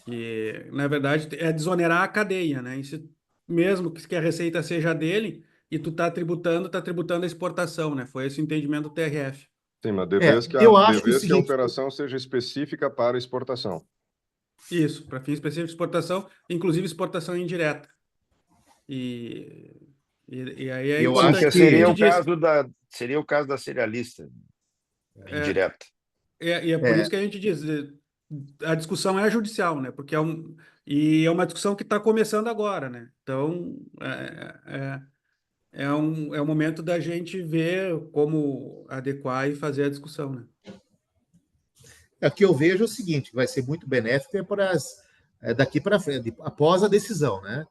Que, na verdade, é desonerar a cadeia, né? Mesmo que a receita seja dele e tu tá tributando a exportação, né? Foi esse o entendimento do TRF. Sim, mas Eu acho de que é o vez que a seguinte, operação seja específica para exportação. Isso, para fins específicos de exportação, inclusive exportação indireta. E aí é eu sim, acho importante, que por isso que a que seria o caso da cerealista é, indireta. é por isso que a gente diz, a discussão é judicial, né? Porque é uma discussão que está começando agora, né? Então, é um momento da gente ver como adequar e fazer a discussão, né? o que eu vejo é o seguinte, vai ser muito benéfico daqui para frente, após a decisão, né?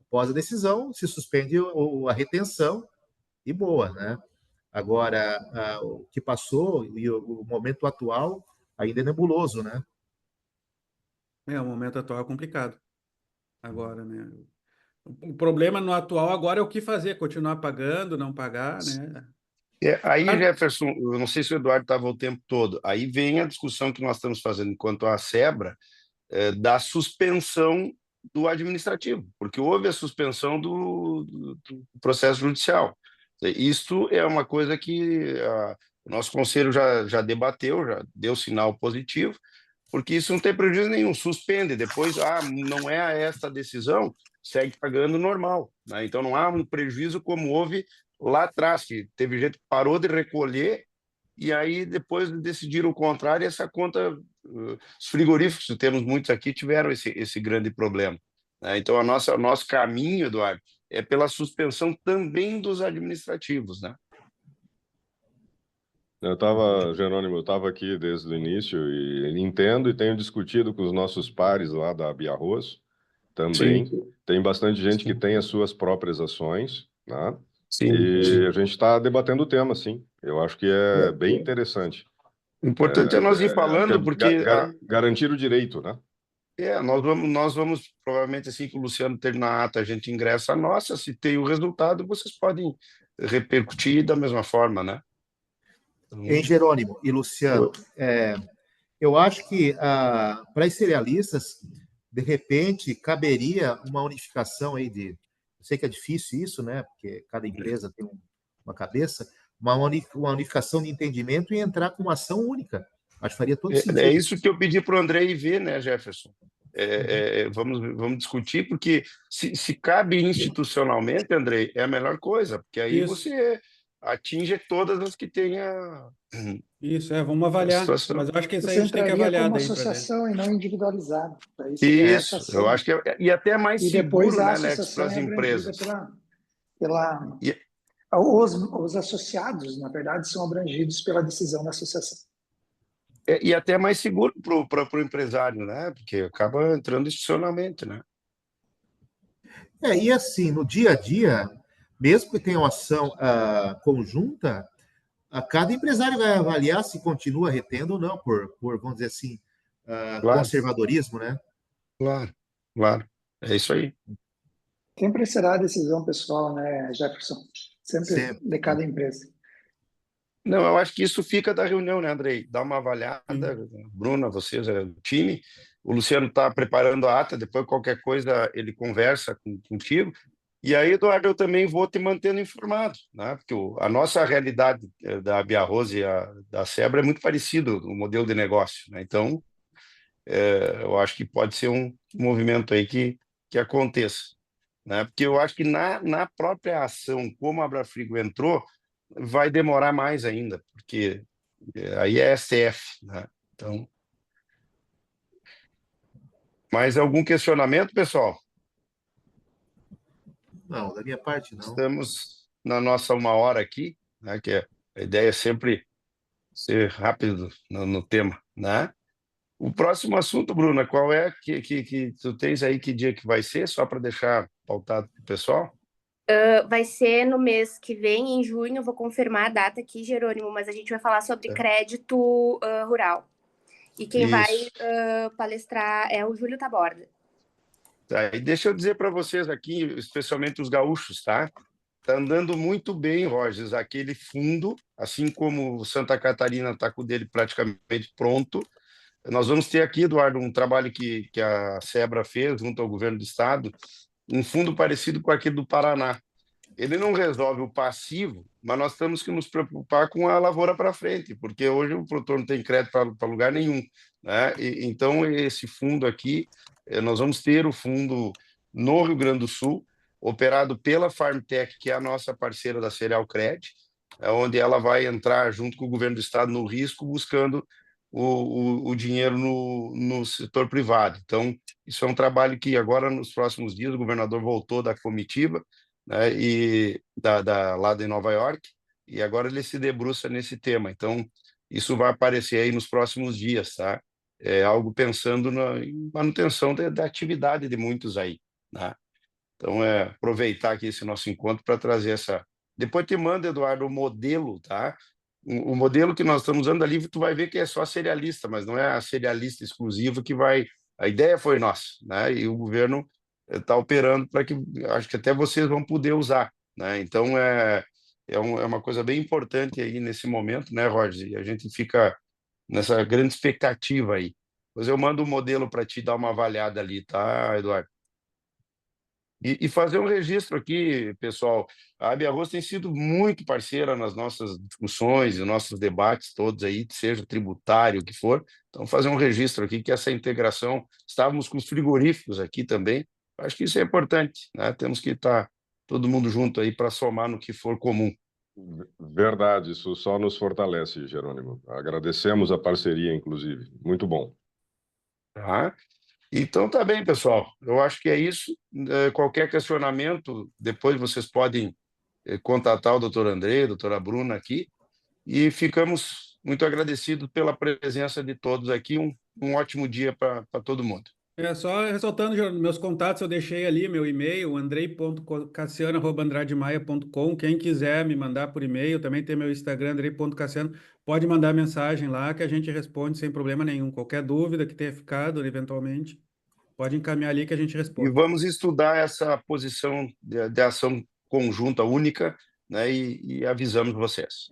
Após a decisão, se suspende a retenção e boa, né? Agora, o que passou e o momento atual ainda é nebuloso, né? O momento atual é complicado agora, né? O problema no atual agora é o que fazer, continuar pagando, não pagar, né? Aí, Claro. Jefferson, eu não sei se o Eduardo estava o tempo todo, aí vem a discussão que nós estamos fazendo enquanto a SEBRA, da suspensão do administrativo, porque houve a suspensão do processo judicial. Isto é uma coisa que o nosso conselho já debateu, já deu sinal positivo, porque isso não tem prejuízo nenhum, suspende, depois, não é esta decisão, segue pagando normal, né? Então não há um prejuízo como houve lá atrás, que teve gente que parou de recolher e aí depois decidiram o contrário e essa conta, os frigoríficos, temos muitos aqui, tiveram esse grande problema, né? Então o nosso caminho, Eduardo, é pela suspensão também dos administrativos, né? Jerônimo, eu estava aqui desde o início e entendo e tenho discutido com os nossos pares lá da Biarroz também. Sim, Tem bastante gente que tem as suas próprias ações, né? sim. E a gente está debatendo o tema, sim. Eu acho que é bem interessante. O importante é nós ir Acho que falando, porque garantir o direito, né? nós vamos, provavelmente, assim que o Luciano terminar a ata, a gente ingressa a nossa, se tem o resultado, vocês podem repercutir da mesma forma, né? Em Jerônimo e Luciano, eu acho que para os cerealistas, de repente, caberia uma unificação aí eu sei que é difícil isso, né? Porque cada empresa tem uma cabeça, uma unificação de entendimento e entrar com uma ação única. Acho que faria todo É sentido. isso que eu pedi para o André ir ver, né, Jefferson? Vamos discutir, porque se cabe institucionalmente, André, é a melhor coisa, porque aí Isso, você atinge todas as que tenha isso, vamos a avaliar. situação. Mas eu acho que isso aí Você a gente tem que entraria avaliar como daí para ver. associação e não individualizado. Daí seria essa Isso, eu ação. acho que e até mais E depois seguro, a né, Alex, para associação as é abrangida empresas. pela E, os associados, na verdade, são abrangidos pela decisão da associação. e até mais seguro para o empresário, né? Porque acaba entrando institucionalmente, né? E assim, no dia a dia, mesmo que tenha uma ação conjunta, cada empresário vai avaliar se continua retendo ou não, por vamos dizer assim, Claro, conservadorismo, né? claro, claro. É isso aí. Sempre será a decisão pessoal, né, Jefferson? Sempre Sempre. de cada empresa. Não, eu acho que isso fica da reunião, né, Andrei? Dá uma avaliada, Sim. Bruna, vocês, o time. O Luciano está preparando a ata, depois qualquer coisa ele conversa contigo. E aí, Eduardo, eu também vou te mantendo informado, né? Porque a nossa realidade da Bia Rose e da Sebra é muito parecido, o modelo de negócio, né? Então, eu acho que pode ser um movimento aí que aconteça, né? Porque eu acho que na própria ação, como a Abrafrigo entrou, vai demorar mais ainda, porque aí é STF, né? Então, mais algum questionamento, pessoal? Não, da minha parte, não. Estamos na nossa 1 hora aqui, né? Que a ideia é sempre ser rápido no tema, né? O próximo assunto, Bruna, qual é que tu tens aí, que dia que vai ser, só para deixar pautado para o pessoal? Vai ser no mês que vem, em junho, vou confirmar a data aqui, Jerônimo, mas a gente vai falar sobre crédito rural. E quem vai Isso. palestrar é o Júlio Taborda. Tá, e deixa eu dizer para vocês aqui, especialmente os gaúchos, tá? Tá andando muito bem, Rogers, aquele fundo, assim como Santa Catarina está com o dele praticamente pronto. Nós vamos ter aqui, Eduardo, um trabalho que a Sebra fez junto ao governo do estado, um fundo parecido com aquele do Paraná. Ele não resolve o passivo, mas nós temos que nos preocupar com a lavoura para frente, porque hoje o produtor não tem crédito para lugar nenhum, né? Então, esse fundo aqui, nós vamos ter o fundo no Rio Grande do Sul, operado pela FarmTech, que é a nossa parceira da Cereal Cred, onde ela vai entrar junto com o governo do estado no risco, buscando o dinheiro no setor privado. Então, isso é um trabalho que agora, nos próximos dias, o governador voltou da comitiva, né, e lá de Nova York, e agora ele se debruça nesse tema. Então, isso vai aparecer aí nos próximos dias, tá? É algo pensando na manutenção da atividade de muitos aí, né? Então, aproveitar aqui esse nosso encontro para trazer essa... Depois te manda, Eduardo, o modelo, tá? O modelo que nós estamos usando ali, tu vai ver que é só cerealista, mas não é a cerealista exclusiva que vai... A ideia foi nossa, né? E o governo está operando para que... Acho que até vocês vão poder usar, né? Então, é uma coisa bem importante aí nesse momento, né, Roger? E a gente fica nessa grande expectativa aí. Pois eu mando o modelo para te dar uma avaliada ali, tá, Eduardo? E fazer um registro aqui, pessoal. A Abia Arroz tem sido muito parceira nas nossas discussões e nossos debates todos aí, seja tributário, o que for. Então, fazer um registro aqui que essa integração... Estávamos com os frigoríficos aqui também. Acho que isso é importante, né? Temos que estar todo mundo junto aí para somar no que for comum. Verdade, isso só nos fortalece, Jerônimo. Agradecemos a parceria, inclusive. Muito bom. Tá? Então, tá bem, pessoal. Eu acho que é isso. Qualquer questionamento, depois vocês podem contatar o doutor André, a doutora Bruna aqui, e ficamos muito agradecidos pela presença de todos aqui. Um ótimo dia para todo mundo. Só ressaltando, Jerônimo, meus contatos eu deixei ali, meu e-mail, andrei.cassiano@andrademaia.com. Quem quiser me mandar por e-mail, também tem meu Instagram, andrei.cassiano, pode mandar mensagem lá que a gente responde sem problema nenhum. Qualquer dúvida que tenha ficado, eventualmente, pode encaminhar ali que a gente E responde. vamos estudar essa posição de ação conjunta única, né, e avisamos vocês.